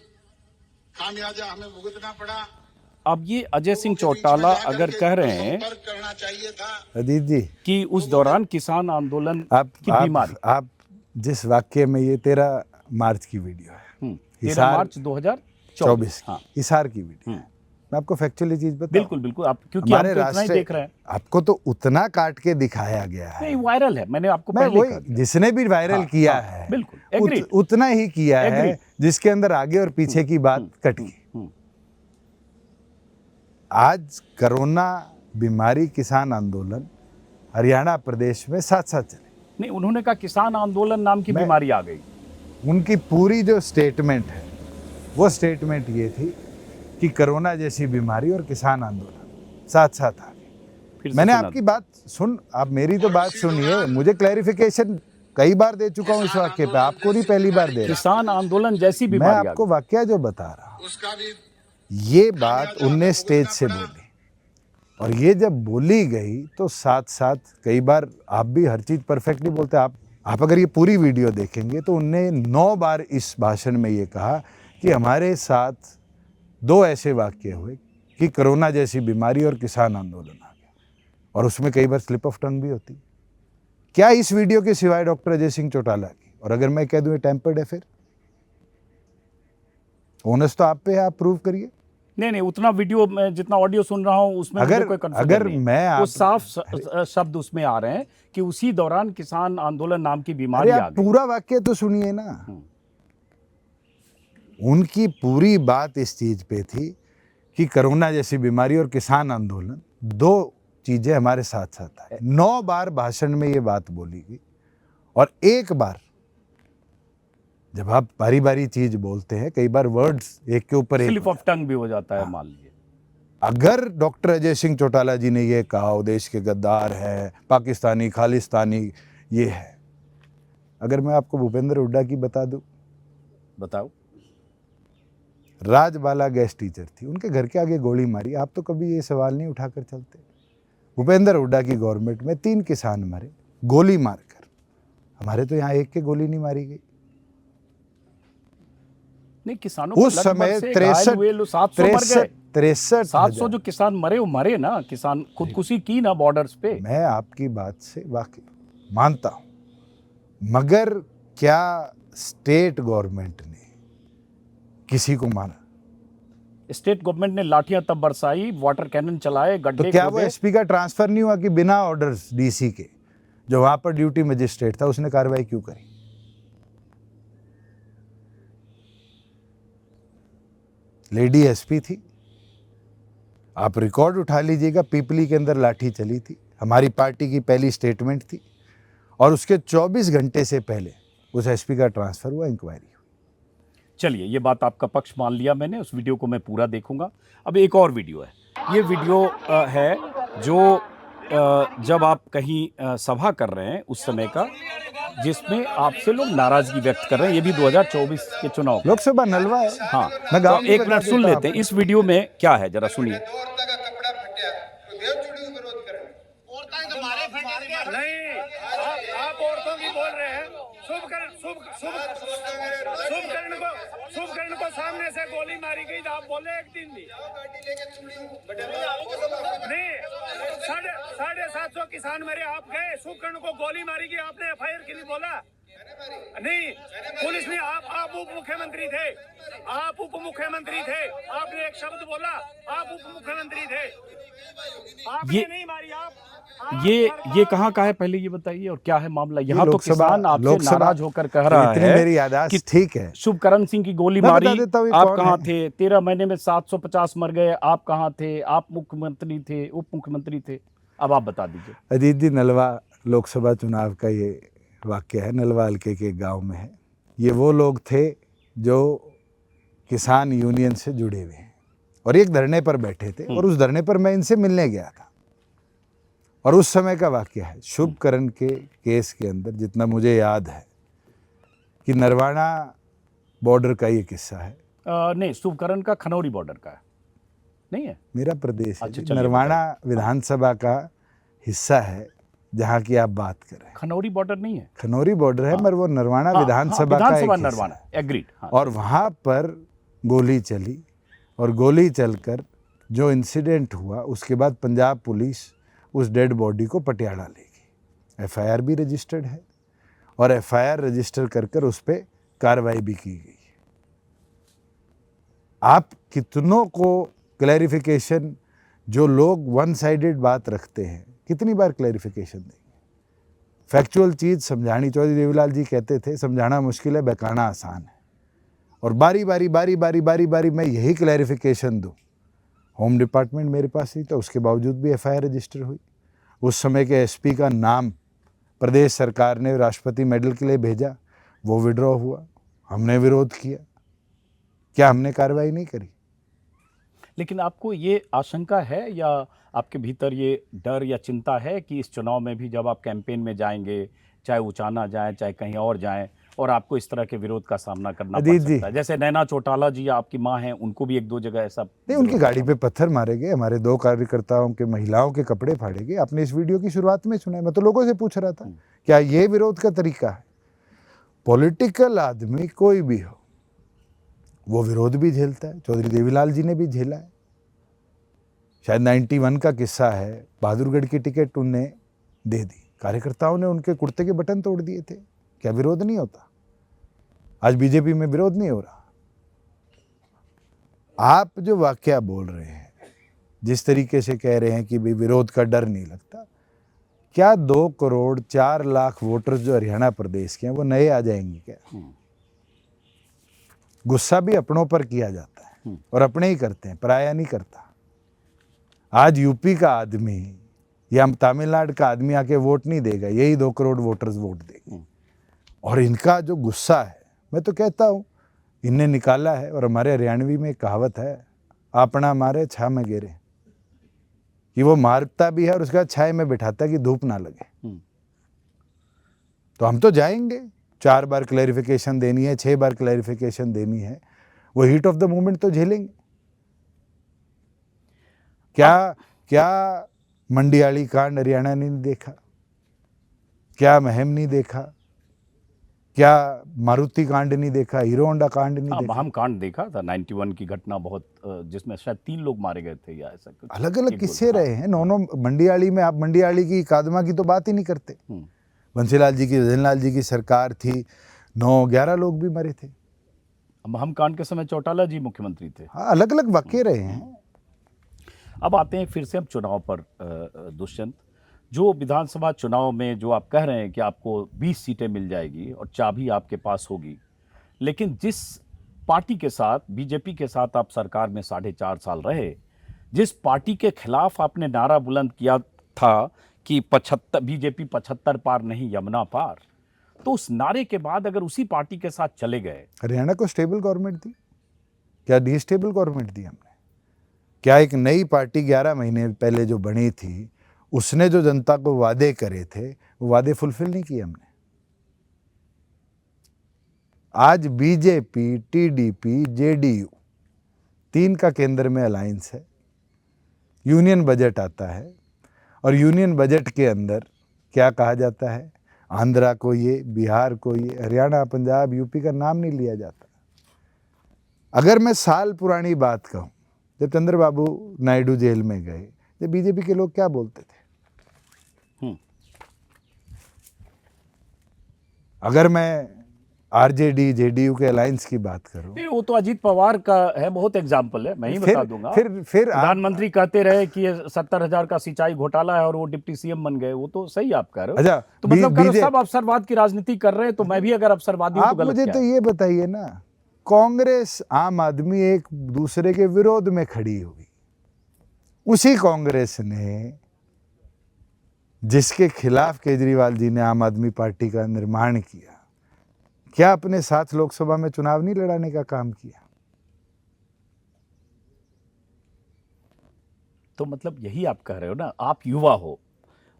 खामियाजा हमें भुगतना पड़ा। अब ये अजय सिंह चौटाला अगर कह रहे हैं संपर्क करना चाहिए था। अजीत जी, कि उस दौरान किसान आंदोलन की बीमारी, आप जिस वाक्य में, ये 13 मार्च की वीडियो है, 13 मार्च 2024 की, हिसार की वीडियो है। मैं आपको फैक्चुअली चीज बताऊं, बिल्कुल बिल्कुल, आप क्योंकि हम तो इतना ही देख रहे हैं। आपको तो उतना काट के दिखाया गया है। नहीं, वायरल है, मैंने आपको मैं पहले वही, कहा। जिसने भी वायरल किया है, बिल्कुल, agreed, उतना ही किया है Agreed. जिसके अंदर आगे और पीछे की बात कट गई। आज कोरोना बीमारी, किसान आंदोलन हरियाणा प्रदेश में साथ साथ चले। नहीं, उन्होंने कहा किसान आंदोलन नाम की बीमारी आ गई। उनकी पूरी जो स्टेटमेंट है, वो स्टेटमेंट ये थी कि कोरोना जैसी बीमारी और किसान आंदोलन साथ साथ आ गए। फिर से मैंने सुना आपकी बात सुन, आप मेरी तो बात सुनिए, मुझे क्लैरिफिकेशन कई बार दे चुका हूं इस वाक्य पे, आपको नहीं पहली बार दे रहा। किसान आंदोलन जैसी मैं बीमारी आ आपको गई। वाक्य जो बता रहा हूं, उसका भी ये बात उनने स्टेज से बोली, और ये जब बोली गई तो साथ साथ, कई बार आप भी हर चीज परफेक्ट नहीं बोलते, आप अगर ये पूरी वीडियो देखेंगे तो उनने 9 बार इस भाषण में ये कहा कि हमारे साथ 2 ऐसे वाक्य हुए कि कोरोना जैसी बीमारी और किसान आंदोलन आ गया, और उसमें कई बार स्लिप ऑफ टंग भी होती। क्या इस वीडियो के सिवाय डॉक्टर अजय सिंह चौटाला की, और अगर मैं कह दूं ये टेम्पर्ड है, फिर ओनस तो आप पे है, आप प्रूव करिए। नहीं, उतना वीडियो में जितना ऑडियो सुन रहा हूं उसमें मुझे कोई कंफ्यूजन अगर नहीं है। मैं वो साफ शब्द उसमें आ रहे हैं कि उसी दौरान किसान आंदोलन नाम की बीमारी अरे आ आप गई। पूरा वाक्य तो सुनिए ना। उनकी पूरी बात इस चीज पे थी कि कोरोना जैसी बीमारी और किसान आंदोलन 2 चीजें हमारे साथ साथ आए। 9 बार भाषण में ये बात बोली गई, और एक बार जब आप बारी बारी चीज बोलते हैं, कई बार वर्ड्स एक के ऊपर एक स्लिप ऑफ टंग भी हो जाता है, मान लीजिए। अगर डॉक्टर अजय सिंह चौटाला जी ने ये कहा वो देश के गद्दार है, पाकिस्तानी, खालिस्तानी ये है, अगर मैं आपको भूपेंद्र हुड्डा की बता दूं, बताओ। राजबाला गेस्ट टीचर थी, उनके घर के आगे गोली मारी, आप तो कभी ये सवाल नहीं उठाकर चलते। भूपेंद्र हुड्डा की गवर्नमेंट में 3 किसान मरे गोली मारकर, हमारे तो यहाँ एक के गोली नहीं मारी गई। नहीं, किसानों को उस समय 700 जो किसान मरे, वो मरे ना, किसान खुदकुशी की ना बॉर्डर्स पे। मैं आपकी बात से वाकिफ मानता हूं, मगर क्या स्टेट गवर्नमेंट ने किसी को माना? स्टेट गवर्नमेंट ने लाठियां तब बरसाई, वाटर कैनन चलाए, गड्ढे तो क्या वो खोदे। एसपी का ट्रांसफर नहीं हुआ कि बिना ऑर्डर्स डीसी के, जो वहां पर ड्यूटी मजिस्ट्रेट था, उसने कार्रवाई क्यों करी? लेडी एसपी थी, आप रिकॉर्ड उठा लीजिएगा, पीपली के अंदर लाठी चली थी, हमारी पार्टी की पहली स्टेटमेंट थी, और उसके 24 घंटे से पहले उस एसपी का ट्रांसफर हुआ, इंक्वायरी हुई। चलिए, ये बात आपका पक्ष मान लिया मैंने, उस वीडियो को मैं पूरा देखूंगा। अब एक और वीडियो है, ये वीडियो है जो जब आप कहीं सभा कर रहे हैं उस समय का, जिसमें आपसे लोग नाराजगी व्यक्त कर रहे हैं। ये भी 2024 के चुनाव। लोकसभा नलवा है। हाँ, मैं तो गाँव की एक बता मिनट सुन देता लेते हैं इस वीडियो में क्या है, जरा सुनिए। नहीं, आप औरतों की बोल रहे हैं। शुभकर्ण को सामने से गोली मारी गई, तो आप बोले एक दिन भी नहीं। 750 किसान मरे, आप गए, शुभकर्ण को गोली मारी गई, आपने एफआईआर के लिए बोला नहीं। पुलिस ने, आप उप मुख्यमंत्री थे, आपने एक शब्द बोला, आप उप मुख्यमंत्री थे, आपने नहीं मारी। ये कहाँ का है, पहले ये बताइए, और क्या है मामला? यहाँ तो किसान आपसे नाराज होकर कह रहा है, मेरी यादाश्त ठीक है, शुभकरण सिंह की गोली मारी, आप कहाँ थे? 13 महीने में 750 मर गए, आप कहाँ थे? आप मुख्यमंत्री थे, उप मुख्यमंत्री थे, अब आप बता दीजिए। अजीत जी, नलवा लोकसभा चुनाव का ये वाक्य है, नलवाल के एक गांव में है। ये वो लोग थे जो किसान यूनियन से जुड़े हुए हैं और एक धरने पर बैठे थे और उस धरने पर मैं इनसे मिलने गया था। और उस समय का वाक्य है, शुभकरण के केस के अंदर जितना मुझे याद है कि नरवाना बॉर्डर का ये किस्सा है। नहीं, शुभकरण का खनौरी बॉर्डर का है, नहीं है? मेरा प्रदेश है, अच्छा, चलिए नरवाना विधानसभा का हिस्सा है जहाँ की आप बात कर रहे हैं। खनौरी बॉर्डर नहीं है? खनौरी बॉर्डर है, मगर वो नरवाना हाँ, विधानसभा का एक हिस्सा नरवाना, है। एग्रीड। हाँ। और वहाँ पर गोली चली और गोली चलकर जो इंसिडेंट हुआ उसके बाद पंजाब पुलिस उस डेड बॉडी को पटियाला ले गई। एफआईआर भी रजिस्टर्ड है और एफआईआर रजिस्टर कर उस पर कार्रवाई भी की गई। आप कितनों को क्लैरिफिकेशन, जो लोग वन साइडेड बात रखते हैं, कितनी बार क्लैरिफिकेशन देंगे? फैक्चुअल चीज़ समझानी, चौधरी देवीलाल जी कहते थे समझाना मुश्किल है, बहकाना आसान है। और बारी बारी मैं यही क्लैरिफिकेशन दूँ। होम डिपार्टमेंट मेरे पास ही, तो उसके बावजूद भी एफआईआर रजिस्टर हुई। उस समय के एसपी का नाम प्रदेश सरकार ने राष्ट्रपति मेडल के लिए भेजा, वो विड्रॉ हुआ, हमने विरोध किया। क्या हमने कार्रवाई नहीं करी? लेकिन आपको ये आशंका है या आपके भीतर ये डर या चिंता है कि इस चुनाव में भी जब आप कैंपेन में जाएंगे, चाहे उचाना जाए चाहे कहीं और जाएं, और आपको इस तरह के विरोध का सामना करना पड़ सकता है? जैसे नैना चौटाला जी आपकी मां हैं, उनको भी एक दो जगह ऐसा नहीं, उनकी गाड़ी पे पत्थर मारे गए, हमारे 2 कार्यकर्ताओं के, महिलाओं के कपड़े फाड़े गए। आपने इस वीडियो की शुरुआत में सुना है, मैं तो लोगों से पूछ रहा था क्या ये विरोध का तरीका है? पॉलिटिकल आदमी कोई भी हो वो विरोध भी झेलता है। चौधरी देवीलाल जी ने भी झेला है। शायद 91 का किस्सा है, बहादुरगढ़ की टिकट उनने दे दी, कार्यकर्ताओं ने उनके कुर्ते के बटन तोड़ दिए थे। क्या विरोध नहीं होता? आज बीजेपी में विरोध नहीं हो रहा। आप जो वाकया बोल रहे हैं, जिस तरीके से कह रहे हैं कि भाई विरोध का डर नहीं लगता, क्या 2 करोड़ 4 लाख वोटर्स जो हरियाणा प्रदेश के हैं वो नए आ जाएंगे क्या? गुस्सा भी अपनों पर किया जाता है और अपने ही करते हैं, पराया नहीं करता। आज यूपी का आदमी या तमिलनाडु का आदमी आके वोट नहीं देगा, यही 2 करोड़ वोटर्स वोट देंगे। और इनका जो गुस्सा है, मैं तो कहता हूँ इनने निकाला है। और हमारे हरियाणवी में एक कहावत है, आपना मारे छा में गिरे, कि वो मारता भी है और उसका छाए में बिठाता है कि धूप ना लगे। तो हम तो जाएंगे, 4 बार क्लैरिफिकेशन देनी है, 6 बार क्लैरिफिकेशन देनी है, वो हीट ऑफ द मोमेंट तो झेलेंगे। क्या मंडियाली कांड हरियाणा ने नहीं देखा? क्या महम नहीं देखा? क्या मारुति कांड नहीं देखा? हीरो होंडा कांड नहीं देखा? महम कांड देखा था, 91 की घटना, बहुत जिसमें शायद 3 लोग मारे गए थे या ऐसा कुछ। अलग अलग किस्से रहे हैं। नौ मंडियाली में, आप मंडियाली की कादमा की तो बात ही नहीं करते। बंसीलाल जी की, रजनलाल जी की सरकार थी, 9-11 लोग भी मरे थे। महम कांड के समय चौटाला जी मुख्यमंत्री थे। हाँ, अलग अलग वाकये रहे हैं। अब आते हैं फिर से हम चुनाव पर। दुष्यंत, जो विधानसभा चुनाव में जो आप कह रहे हैं कि आपको 20 सीटें मिल जाएगी और चाबी आपके पास होगी, लेकिन जिस पार्टी के साथ, बीजेपी के साथ आप सरकार में 4.5 साल रहे, जिस पार्टी के खिलाफ आपने नारा बुलंद किया था कि 75 बीजेपी 75 पार नहीं यमुना पार, तो उस नारे के बाद अगर उसी पार्टी के साथ चले गए। हरियाणा को स्टेबल गवर्नमेंट दी? क्या डिस्टेबल गवर्नमेंट दी हमने? क्या एक नई पार्टी 11 महीने पहले जो बनी थी, उसने जो जनता को वादे करे थे, वो वादे फुलफिल नहीं किए हमने? आज बीजेपी, टीडीपी, जेडीयू 3 का केंद्र में अलायंस है। यूनियन बजट आता है और यूनियन बजट के अंदर क्या कहा जाता है? आंध्रा को ये, बिहार को ये, हरियाणा, पंजाब, यूपी का नाम नहीं लिया जाता। अगर मैं साल पुरानी बात कहूँ, जब चंद्रबाबू नायडू जेल में गए, जब बीजेपी के लोग क्या बोलते थे? अगर मैं आरजेडी, जेडीयू के अलायंस की बात करूं, वो तो अजीत पवार का है, बहुत एग्जाम्पल है, मैं ही बता दूंगा। फिर प्रधानमंत्री कहते रहे कि ये 70,000 का सिंचाई घोटाला है और वो डिप्टी सीएम बन गए। वो तो सही आप कह रहे हो। अच्छा, तो मतलब सब अवसरवाद की राजनीति कर रहे हैं, तो मैं भी अगर अवसरवादी हूं तो गलत मुझे तो ये बताइए ना, कांग्रेस, आम आदमी एक दूसरे के विरोध में खड़ी हुई, उसी कांग्रेस ने जिसके खिलाफ केजरीवाल जी ने आम आदमी पार्टी का निर्माण किया, क्या अपने साथ लोकसभा में चुनाव नहीं लड़ाने का काम किया? तो मतलब यही आप कह रहे हो ना, आप युवा हो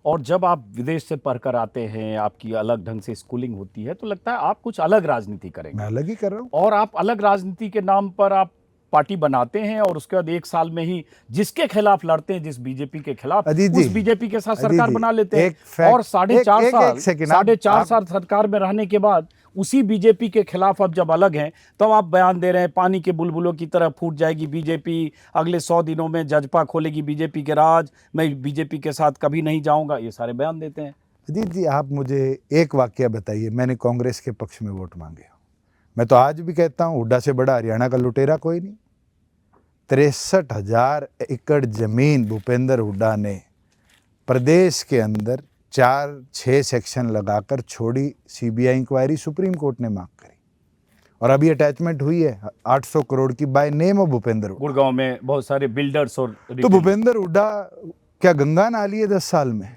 और जब आप विदेश से पढ़कर आते हैं, आपकी अलग ढंग से स्कूलिंग होती है, तो लगता है आप कुछ अलग राजनीति करेंगे मैं अलग ही कर रहा हूँ। और आप अलग राजनीति के नाम पर आप पार्टी बनाते हैं और उसके बाद 1 साल में ही जिसके खिलाफ लड़ते हैं, जिस बीजेपी के खिलाफ, अजीत जी, उस बीजेपी के साथ अजीत सरकार जी, बना लेते एक हैं fact- और 4.5 एक साल second, 4.5 आप- साल सरकार में रहने के बाद उसी बीजेपी के खिलाफ अब जब अलग हैं, तब आप बयान दे रहे हैं पानी के बुलबुलों की तरह फूट जाएगी बीजेपी, अगले 100 दिनों में जजपा खोलेगी बीजेपी के राज, मैं बीजेपी के साथ कभी नहीं जाऊंगा, ये सारे बयान देते हैं। अजीत जी, आप मुझे एक वाक्य बताइए, मैंने कांग्रेस के पक्ष में वोट मांगे हो? मैं तो आज भी कहता हूँ, हुड्डा से बड़ा हरियाणा का लुटेरा कोई नहीं। 63,000 एकड़ जमीन भूपेंद्र हुड्डा ने प्रदेश के अंदर 4-6 सेक्शन लगाकर छोड़ी, सीबीआई इंक्वायरी सुप्रीम कोर्ट ने मांग करी और अभी अटैचमेंट हुई है 800 करोड़ की by name of Bhupendra Hooda. Gurgaon में बहुत सारे बिल्डर्स और तो भूपेंद्र हुड्डा क्या गंगा नाली है 10 साल में?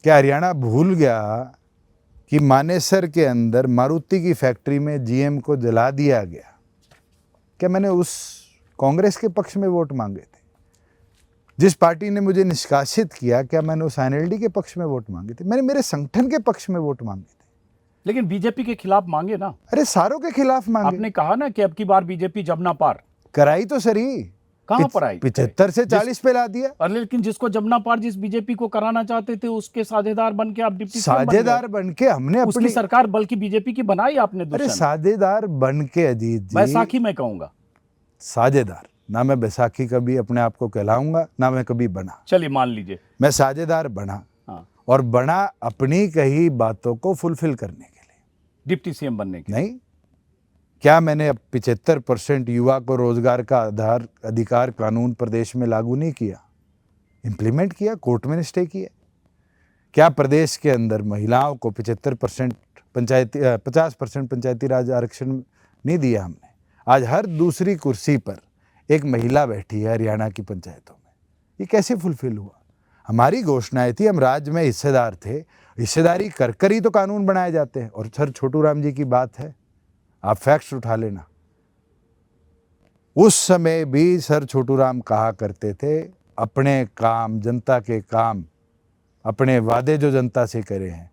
क्या हरियाणा भूल गया कि मानेसर के अंदर मारुति की फैक्ट्री में जीएम को जला दिया गया? क्या मैंने उस कांग्रेस के पक्ष में वोट मांगे थे? जिस पार्टी ने मुझे निष्कासित किया, क्या मैंने उस एनएलडी के पक्ष में वोट मांगे थे? मैंने मेरे संगठन के पक्ष में वोट मांगे थे। लेकिन बीजेपी के खिलाफ मांगे ना, अरे सारों के खिलाफ मांगे। आपने कहा ना कि अब की बार बीजेपी जमुना पार, कराई तो सरी, कहां पर आई? 75 से 40 पे ला दिया। और लेकिन जिसको जमुना पार जिस बीजेपी को कराना चाहते थे, उसके साझेदार बन के आप डिप्टी सीएम बन गए। साझेदार बन के हमने उसकी अपनी सरकार बल्कि बीजेपी की बनाई आपने। अरे दुष्यंत, साझेदार बन के अजीत जी, बैसाखी में कहूंगा, साझेदार ना मैं बैसाखी कभी अपने आप को कहलाऊंगा, ना मैं कभी बना। चलिए मान लीजिए, मैं साझेदार बना हाँ, और बना अपनी कही बातों को फुलफिल करने के लिए, डिप्टी सीएम बनने के। नहीं। क्या मैंने अब 75% युवा को रोजगार का अधिकार कानून प्रदेश में लागू नहीं किया? इंप्लीमेंट किया, कोर्ट में स्टे किया। क्या प्रदेश के अंदर महिलाओं को 75% पंचायती 50% पंचायती राज आरक्षण नहीं दिया हमने? आज हर दूसरी कुर्सी पर एक महिला बैठी है हरियाणा की पंचायतों में। ये कैसे फुलफिल हुआ? हमारी घोषणाएं थी, हम राज्य में हिस्सेदार थे, हिस्सेदारी कर कर ही तो कानून बनाए जाते हैं। और सर छोटू राम जी की बात है, आप फैक्ट्स उठा लेना। उस समय भी सर छोटू राम कहा करते थे, अपने काम, जनता के काम, अपने वादे जो जनता से करे हैं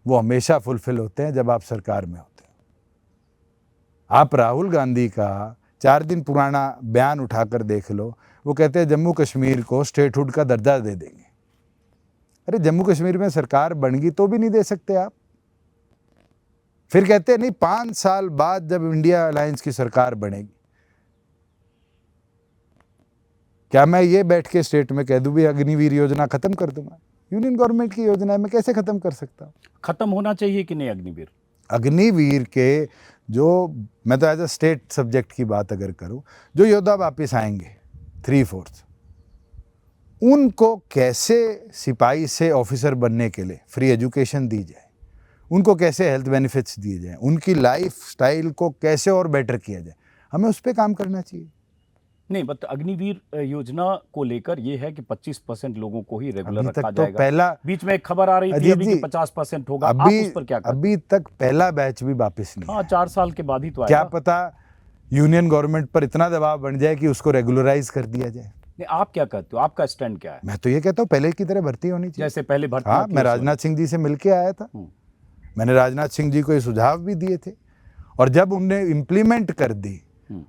वो हमेशा फुलफिल होते हैं जब आप सरकार में होते हो। आप राहुल गांधी का 4 दिन पुराना बयान उठाकर देख लो, वो कहते हैं जम्मू कश्मीर को स्टेटहुड का दर्जा दे देंगे। अरे जम्मू कश्मीर में सरकार बन गई तो भी नहीं दे सकते आप। फिर कहते हैं नहीं 5 साल बाद जब इंडिया अलायंस की सरकार बनेगी। क्या मैं ये बैठ के स्टेट में कह दूं भी अग्निवीर योजना खत्म कर दूंगा? यूनियन गवर्नमेंट की योजना है, मैं कैसे खत्म कर सकता हूं? खत्म होना चाहिए कि नहीं अग्निवीर? अग्निवीर के जो, मैं तो एज अ स्टेट सब्जेक्ट की बात अगर करूं, जो योद्धा वापस आएंगे 3/4, उनको कैसे सिपाही से ऑफिसर बनने के लिए फ्री एजुकेशन दी जाए, उनको कैसे हेल्थ बेनिफिट्स दिए जाएं, उनकी लाइफ स्टाइल को कैसे और बेटर किया जाए, हमें उस पर काम करना चाहिए। नहीं, बट अग्निवीर योजना को लेकर ये है कि 25% लोगों को ही रेगुलर अभी रखा तक तो जाएगा। पहला, बीच में एक खबर आ रही थी अजीत अभी कि जी, 50% होगा। आप उस पर क्या कहते? अभी तक पहला बैच भी वापस नहीं हाँ, आया। 4 साल के बाद ही तो क्या आएगा। पता यूनियन गवर्नमेंट पर इतना दबाव बन जाए कि उसको रेगुलराइज कर दिया जाए। नहीं, आप क्या कहते हो? आपका स्टैंड क्या है? मैं तो ये कहता हूँ पहले की तरह भर्ती होनी चाहिए, जैसे पहले भर्ती हाँ। मैं राजनाथ सिंह जी से मिलके आया था, मैंने राजनाथ सिंह जी को ये सुझाव भी दिए थे और जब उनने इम्प्लीमेंट कर दी,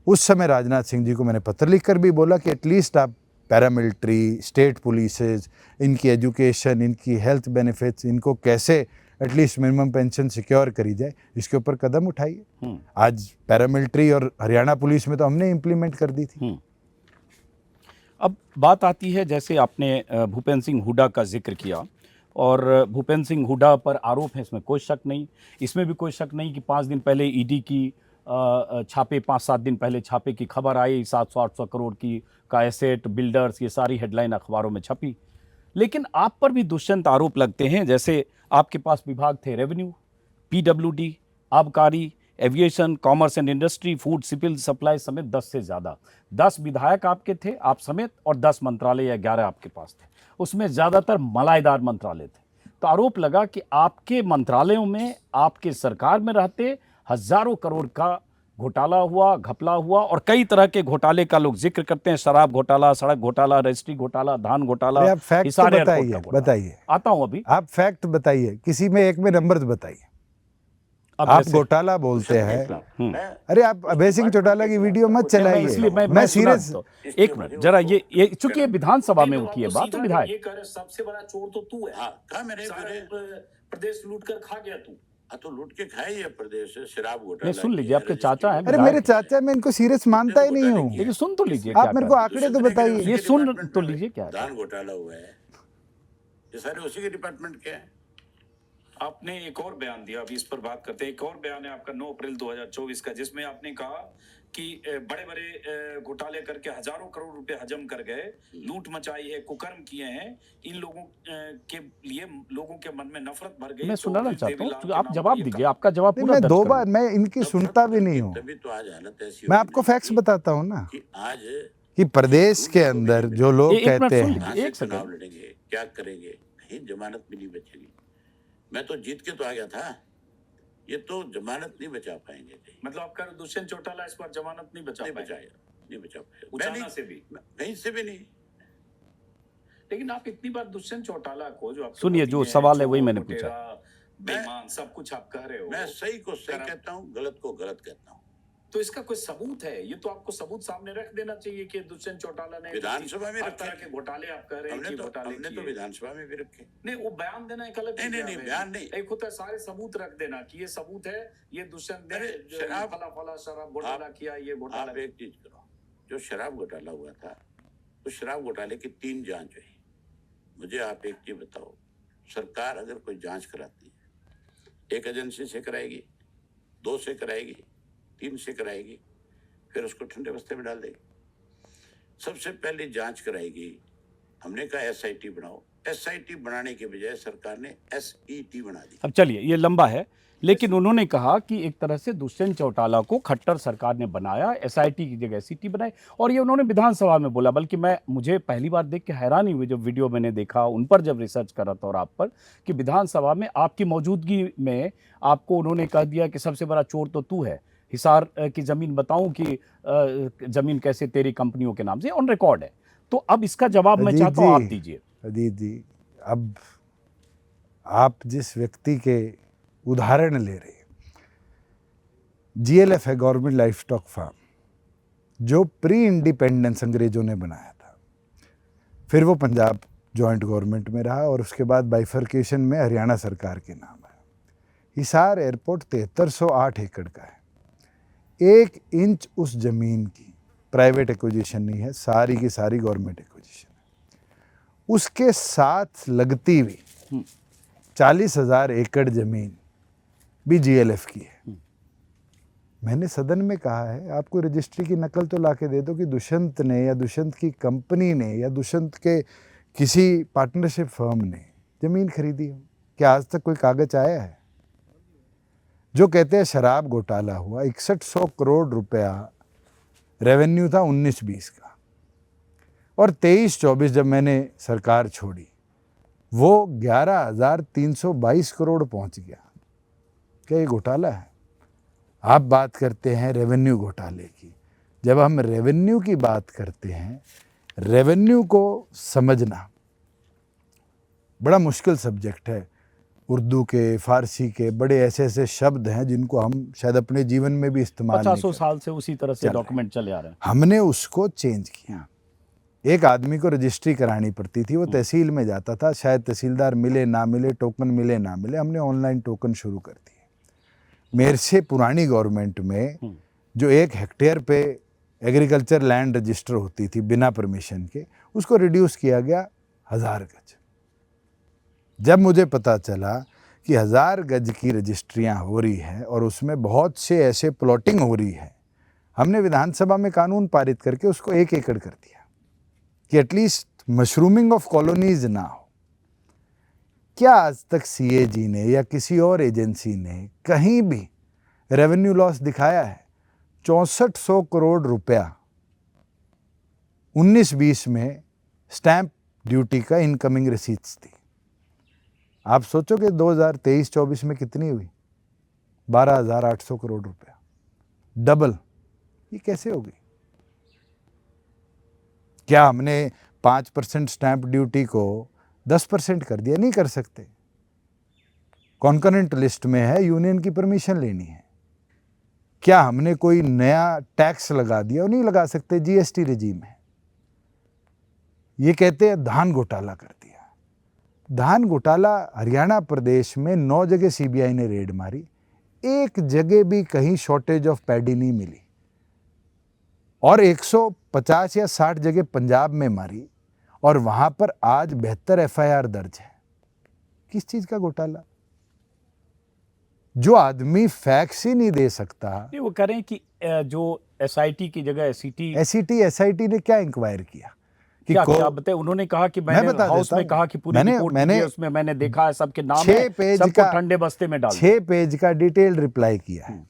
उस समय राजनाथ सिंह जी को मैंने पत्र लिखकर भी बोला कि एटलीस्ट आप पैरामिलिट्री, स्टेट पुलिसेस, इनकी एजुकेशन, इनकी हेल्थ बेनिफिट्स, इनको कैसे एटलीस्ट मिनिमम पेंशन सिक्योर करी जाए, इसके ऊपर कदम उठाइए। आज पैरामिलिट्री और हरियाणा पुलिस में तो हमने इम्प्लीमेंट कर दी थी। अब बात आती है, जैसे आपने भूपेंद्र सिंह हुड्डा का जिक्र किया और भूपेंद्र सिंह हुड्डा पर आरोप है, इसमें कोई शक नहीं। इसमें भी कोई शक नहीं कि 5 दिन पहले ईडी की छापे, 5-7 दिन पहले छापे की खबर आई, 700-800 करोड़ की का एसेट, बिल्डर्स, ये सारी हेडलाइन अखबारों में छपी। लेकिन आप पर भी दुष्यंत आरोप लगते हैं, जैसे आपके पास विभाग थे रेवेन्यू, PWD, आबकारी, aviation, commerce and industry, food, civil supply समेत 10 से ज़्यादा। 10 विधायक आपके थे, आप समेत, और 10 मंत्रालय या 11 आपके पास थे। उसमें ज़्यादातर मलाईदार मंत्रालय थे। तो आरोप लगा कि आपके मंत्रालयों में, आपके सरकार में रहते हजारों करोड़ का घोटाला हुआ, घपला हुआ, और कई तरह के घोटाले का लोग जिक्र करते हैं। शराब घोटाला, सड़क घोटाला, रजिस्ट्री घोटाला, धान घोटाला, अरे आप फैक्ट तो हिसार एयरपोर्ट बताइए, का घोटाला। बताइए। आता हूं अभी। आप फैक्ट बताइए, किसी में एक में नंबर्स बताइए। अब आप जैसे- घोटाला बोलते हैं। मैं अरे आप अभय सिंह चौटाला की वीडियो मत इसलिए चलाइए। मैं सीरियस। सुना तो- एक मिनट जरा, ये चूंकि ये विधानसभा में उठी है बात, तो विधायक ये कह रहे सबसे बड़ा चोर तो तू है। हाँ कहा मैंने सारे प्रदेश लूट कर खा गया तू। हाँ तो लूट के खाए ये प्रदेश से शराब घोटाला नहीं, सुन लीजिए, किया, आपके रजिस्ट्री चाचा हैं अरे घोटाला मेरे विधायक। चाचा, मैं इनको सीरियस मानता ही नहीं हूँ। लेकिन सुन तो लीजिए आप क्या मेरे कह को रहे हैं। आंकड़े तो बताइए। ये सुन तो लीजिए क्या है। धान घोटाला हुआ है, ये सारे उसी के डिपार्टमेंट के हैं। आपने एक और बयान दिया, अभी इस पर बात करते हैं। एक और बयान है आपका 9 अप्रैल 2024 का, जिसमें आपने कहा कि बड़े बड़े घोटाले करके हजारों करोड़ रुपए हजम कर गए, लूट मचाई है, कुकर्म किए हैं, इन लोगों के लिए लोगों के मन में नफरत भर गई। मैं तो सुनाना फिर चाहता हूँ, देवीलाल तो के आप नाम जवाब पर ये दीजिए। कहा। आपका जवाब नहीं, पूरा मैं दर्ज दो करूंगा। बार, मैं इनकी सुनता भी नहीं हूँ। तभी तो आज हालत ऐसी मैं हो आपको गई फैक्ट्स बताता हूँ ना, कि आज कि प्रदेश के अंदर जो लोग एक मिनट कहते सुन हैं, कहाँ लीजिए, से एक सेकंड। चुनाव लड़ेंगे, क्या करेंगे, कहीं जमानत भी नहीं बचेगी। मैं तो जीत के तो आ गया था, ये तो जमानत नहीं बचा पाएंगे कहीं। मतलब आपका दुष्यंत चौटाला इस बार जमानत नहीं बचा नहीं पाए। बचाया, नहीं बचा पाया। उचाना से भी। कहीं से भी नहीं। लेकिन आप इतनी बार दुष्यंत चौटाला को, जो आपके सुनिए, मोदी जो ने सवाल है वही चोर, मैंने लुटेरा, पूछा। बेईमान, सब कुछ आप कह रहे हो। मैं सही को सही कर- कहता हूँ, गलत को गलत कहता हूँ। तो इसका कोई सबूत है? ये तो आपको सबूत सामने रख देना चाहिए कि दुष्यंत चौटाला ने विधानसभा में हर रखे। तरह के घोटाले आप कह रहे हैं कि घोटाले हमने तो किए। विधानसभा में भी रखे। नहीं, वो बयान देना एक अलग नहीं, चीज नहीं, है। नहीं, बयान नहीं। एक होता है सारे सबूत रख देना कि ये सबूत है, ये दुष्यंत ने अरे, जो शराब- फला फला शराब घोटाला किया, ये घोटाला। आप एक चीज करो, जो शराब घोटाला हुआ था, तो शराब घोटाले की 3 जांच हुई। मुझे आप एक चीज बताओ, सरकार अगर कोई जांच कराती है, एक एजेंसी से कराएगी, 2 से कराएगी, 3 से कराएगी, फिर उसको ठंडे बस्ते में डाल देगी। सबसे पहले जांच कराएगी। हमने कहा एसआईटी बनाओ, एसआईटी बनाने के बजाय सरकार ने एसईटी बना दी। अब चलिए, ये लंबा है, लेकिन उन्होंने कहा कि एक तरह से दुष्यंत चौटाला को खट्टर सरकार ने बनाया, एसआईटी की जगह एसआईटी बनाई, और ये उन्होंने विधानसभा में बोला। बल्कि मुझे पहली बार देख के हैरानी हुई जब वीडियो मैंने देखा, उन पर जब रिसर्च करा था और आप पर, कि विधानसभा में आपकी मौजूदगी में आपको उन्होंने कह दिया कि सबसे बड़ा चोर तो तू है, हिसार की जमीन बताऊं कि जमीन कैसे तेरी कंपनियों के नाम से, ऑन रिकॉर्ड है। तो अब इसका जवाब मैं अजीत चाहता हूं आप जी, दीजिए। अजीत जी, अब आप जिस व्यक्ति के उदाहरण ले रहे हैं, जीएलएफ है, गवर्नमेंट लाइफ स्टॉक फार्म, जो प्री इंडिपेंडेंस अंग्रेजों ने बनाया था, फिर वो पंजाब जॉइंट गवर्नमेंट में रहा और उसके बाद बाइफर्केशन में हरियाणा सरकार के नाम आया। हिसार एयरपोर्ट 7308 एकड़ का है। 1 इंच उस जमीन की प्राइवेट एक्विजिशन नहीं है, सारी की सारी गवर्नमेंट एक्विजिशन है। उसके साथ लगती हुई 40,000 एकड़ जमीन भी जीएलएफ की है। मैंने सदन में कहा है, आपको रजिस्ट्री की नकल तो लाके दे दो कि दुष्यंत ने या दुष्यंत की कंपनी ने या दुष्यंत के किसी पार्टनरशिप फर्म ने जमीन खरीदी हो। क्या आज तक कोई कागज आया है? जो कहते हैं शराब घोटाला हुआ, 6100 करोड़ रुपया रेवेन्यू था 19-20 का, और 23-24 जब मैंने सरकार छोड़ी, वो 11,322 करोड़ पहुंच गया। क्या ये घोटाला है? आप बात करते हैं रेवेन्यू घोटाले की। जब हम रेवेन्यू की बात करते हैं, रेवेन्यू को समझना बड़ा मुश्किल सब्जेक्ट है। उर्दू के, फारसी के बड़े ऐसे ऐसे शब्द हैं जिनको हम शायद अपने जीवन में भी इस्तेमाल नहीं 50 करते। साल से उसी तरह से डॉक्यूमेंट चले आ रहे हैं। हमने उसको चेंज किया। एक आदमी को रजिस्ट्री करानी पड़ती थी, वो तहसील में जाता था, शायद तहसीलदार मिले ना मिले, टोकन मिले ना मिले, हमने ऑनलाइन टोकन शुरू कर दिए। मेरे से पुरानी गवर्नमेंट में जो 1 हेक्टेयर पे एग्रीकल्चर लैंड रजिस्टर होती थी बिना परमिशन के, उसको रिड्यूस किया गया 1000 गज। जब मुझे पता चला कि 1000 गज की रजिस्ट्रियां हो रही हैं और उसमें बहुत से ऐसे प्लॉटिंग हो रही है, हमने विधानसभा में कानून पारित करके उसको 1 एकड़ कर दिया कि एटलीस्ट मशरूमिंग ऑफ कॉलोनीज ना हो। क्या आज तक सीएजी ने या किसी और एजेंसी ने कहीं भी रेवेन्यू लॉस दिखाया है? 6400 करोड़ रुपया 19-20 में स्टैंप ड्यूटी का इनकमिंग रिसीट्स थी। आप सोचो कि 2023-24 में कितनी हुई? 12,800 करोड़ रुपया, डबल। ये कैसे हो गई? क्या हमने 5% स्टैंप ड्यूटी को 10% कर दिया? नहीं कर सकते। कॉन्करेंट लिस्ट में है, यूनियन की परमिशन लेनी है। क्या हमने कोई नया टैक्स लगा दिया? वो नहीं लगा सकते, जीएसटी रिजीम है। ये कहते हैं धान घोटाला कर दिया। धान घोटाला हरियाणा प्रदेश में 9 जगह सीबीआई ने रेड मारी, एक जगह भी कहीं शॉर्टेज ऑफ पैडी नहीं मिली, और 150 या 60 जगह पंजाब में मारी, और वहां पर आज 72 एफआईआर दर्ज है। किस चीज का घोटाला? जो आदमी फैक्स ही नहीं दे सकता। नहीं, वो कह रहे हैं कि जो एसआईटी की जगह एसआईटी ने क्या इंक्वायर किया कि क्या बताए? उन्होंने कहा कि मैंने हाउस में कहा कि पूरी रिपोर्ट कीजिए, उसमें मैंने देखा है सबके नाम है, सबको ठंडे बस्ते में डाल 6 पेज का डिटेल रिप्लाई किया है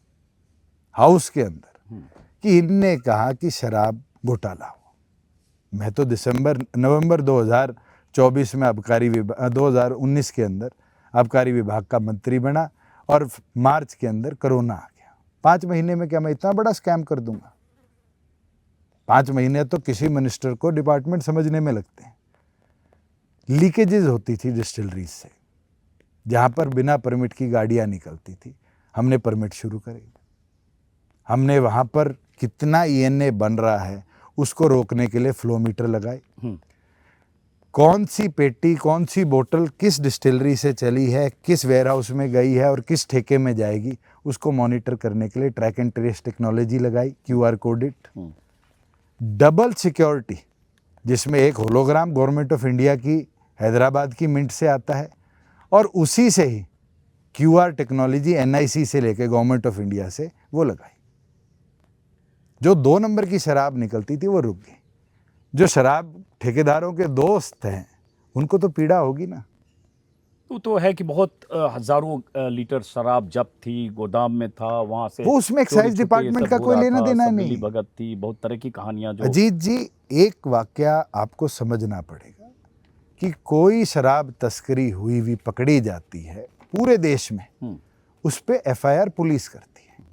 हाउस के अंदर कि इनने कहा कि शराब घोटाला हो। मैं तो नवंबर 2024 में आबकारी विभाग 2019 के अंदर आबकारी विभाग का मंत्री बना, और मार्च के अंदर कोरोना आ गया। 5 महीने में क्या मैं इतना बड़ा स्कैम कर दूंगा? 5 महीने तो किसी मिनिस्टर को डिपार्टमेंट समझने में लगते हैं। लीकेजेस होती थी डिस्टिलरीज से, जहाँ पर बिना परमिट की गाड़ियाँ निकलती थी, हमने परमिट शुरू करे। हमने वहाँ पर कितना ईएनए बन रहा है उसको रोकने के लिए फ्लो मीटर लगाए। कौन सी पेटी, कौन सी बोतल किस डिस्टिलरी से चली है, किस वेयरहाउस में गई है और किस ठेके में जाएगी, उसको मॉनिटर करने के लिए ट्रैक एंड ट्रेस टेक्नोलॉजी लगाई, QR कोडेड। डबल सिक्योरिटी, जिसमें एक होलोग्राम गवर्नमेंट ऑफ इंडिया की हैदराबाद की मिंट से आता है, और उसी से ही QR टेक्नोलॉजी NIC से लेके गवर्नमेंट ऑफ इंडिया से वो लगाई। जो 2 नंबर की शराब निकलती थी वो रुक गई। जो शराब ठेकेदारों के दोस्त हैं उनको तो पीड़ा होगी ना। तो है कि बहुत हजारों लीटर शराब जब्त थी, गोदाम में था, वहां से वो उसमें एक्साइज डिपार्टमेंट का कोई लेना देना नहीं। भगत थी, बहुत तरह की कहानियां। जो अजीत जी, एक वाकया आपको समझना पड़ेगा कि कोई शराब तस्करी हुई हुई पकड़ी जाती है पूरे देश में, उस पे FIR पुलिस करती है,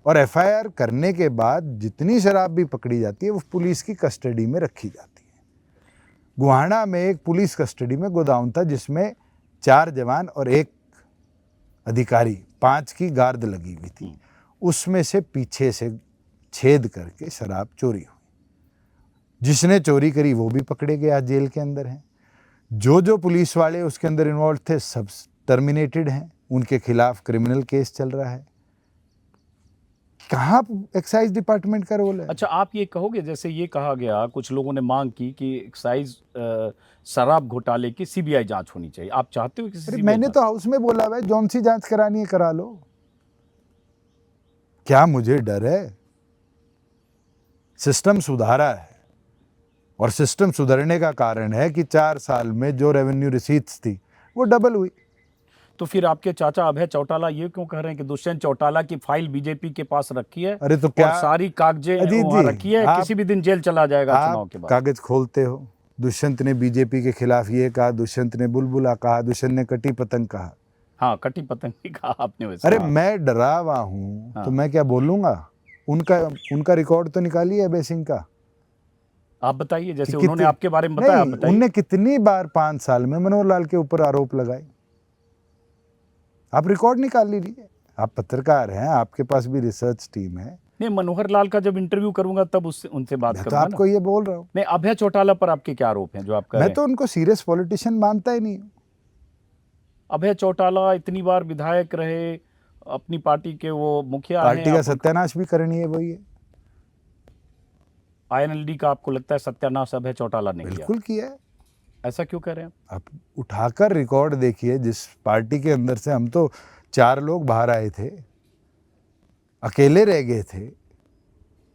और FIR करने के बाद जितनी शराब भी पकड़ी जाती है वो पुलिस की कस्टडी में रखी जाती है। गुहाना में एक पुलिस कस्टडी में गोदाम था जिसमें 4 जवान और 1 अधिकारी, 5 की गार्ड लगी हुई थी। उसमें से पीछे से छेद करके शराब चोरी हुई। जिसने चोरी करी वो भी पकड़े गए, आज जेल के अंदर हैं। जो पुलिस वाले उसके अंदर इन्वॉल्व थे सब टर्मिनेटेड हैं, उनके खिलाफ क्रिमिनल केस चल रहा है। कहाँ एक्साइज डिपार्टमेंट का रोल है? अच्छा, आप ये कहोगे, जैसे ये कहा गया, कुछ लोगों ने मांग की कि एक्साइज शराब घोटाले की CBI जांच होनी चाहिए, आप चाहते हो कि CBI? मैंने तो हाउस में बोला है, जौन सी जांच करानी है करा लो। क्या मुझे डर है? सिस्टम सुधारा है, और सिस्टम सुधरने का कारण है कि 4 साल में जो रेवेन्यू रिसीट्स थी वो डबल हुई। तो फिर आपके चाचा अभय चौटाला ये क्यों कह रहे हैं कि दुष्यंत चौटाला की फाइल बीजेपी के पास रखी है? अरे तो क्या, और सारी कागजें वहां रखी है, किसी भी दिन जेल चला जाएगा चुनाव के बाद। कागज खोलते हो, दुष्यंत ने बीजेपी के खिलाफ ये कहा, दुष्यंत ने बुलबुला कहा, दुष्यंत ने कटी पतंग कहा। हाँ, कटी पतंग ही कहा आपने वैसे। अरे मैं डरा हुआ हूँ तो मैं क्या बोलूंगा? उनका रिकॉर्ड तो निकालिए अभय सिंह का। आप बताइए, जैसे उन्होंने आपके बारे में बताया, आप बताइए। उनने कितनी बार 5 साल में मनोहर लाल के ऊपर आरोप लगाए। आप रिकॉर्ड निकाल लीजिए, आप पत्रकार हैं, आपके पास भी रिसर्च टीम है। नहीं, मनोहर लाल का जब इंटरव्यू करूंगा तब उनसे बात करूंगा। तो आपको ये बोल रहा हूँ। नहीं, अभय चौटाला पर आपके क्या आरोप हैं जो आप कह रहे हैं? मैं तो उनको सीरियस पॉलिटिशियन मानता ही नहीं हूँ। अभय चौटाला इतनी बार विधायक रहे, अपनी पार्टी के वो मुखिया हैं। पार्टी का सत्यानाश भी करनी है वही है। INLD का आपको लगता है सत्यानाश अभय चौटाला ने किया? बिल्कुल किया है। ऐसा क्यों कह रहे हैं आप उठाकर रिकॉर्ड देखिए। जिस पार्टी के अंदर से हम तो 4 लोग बाहर आए थे, अकेले रह गए थे,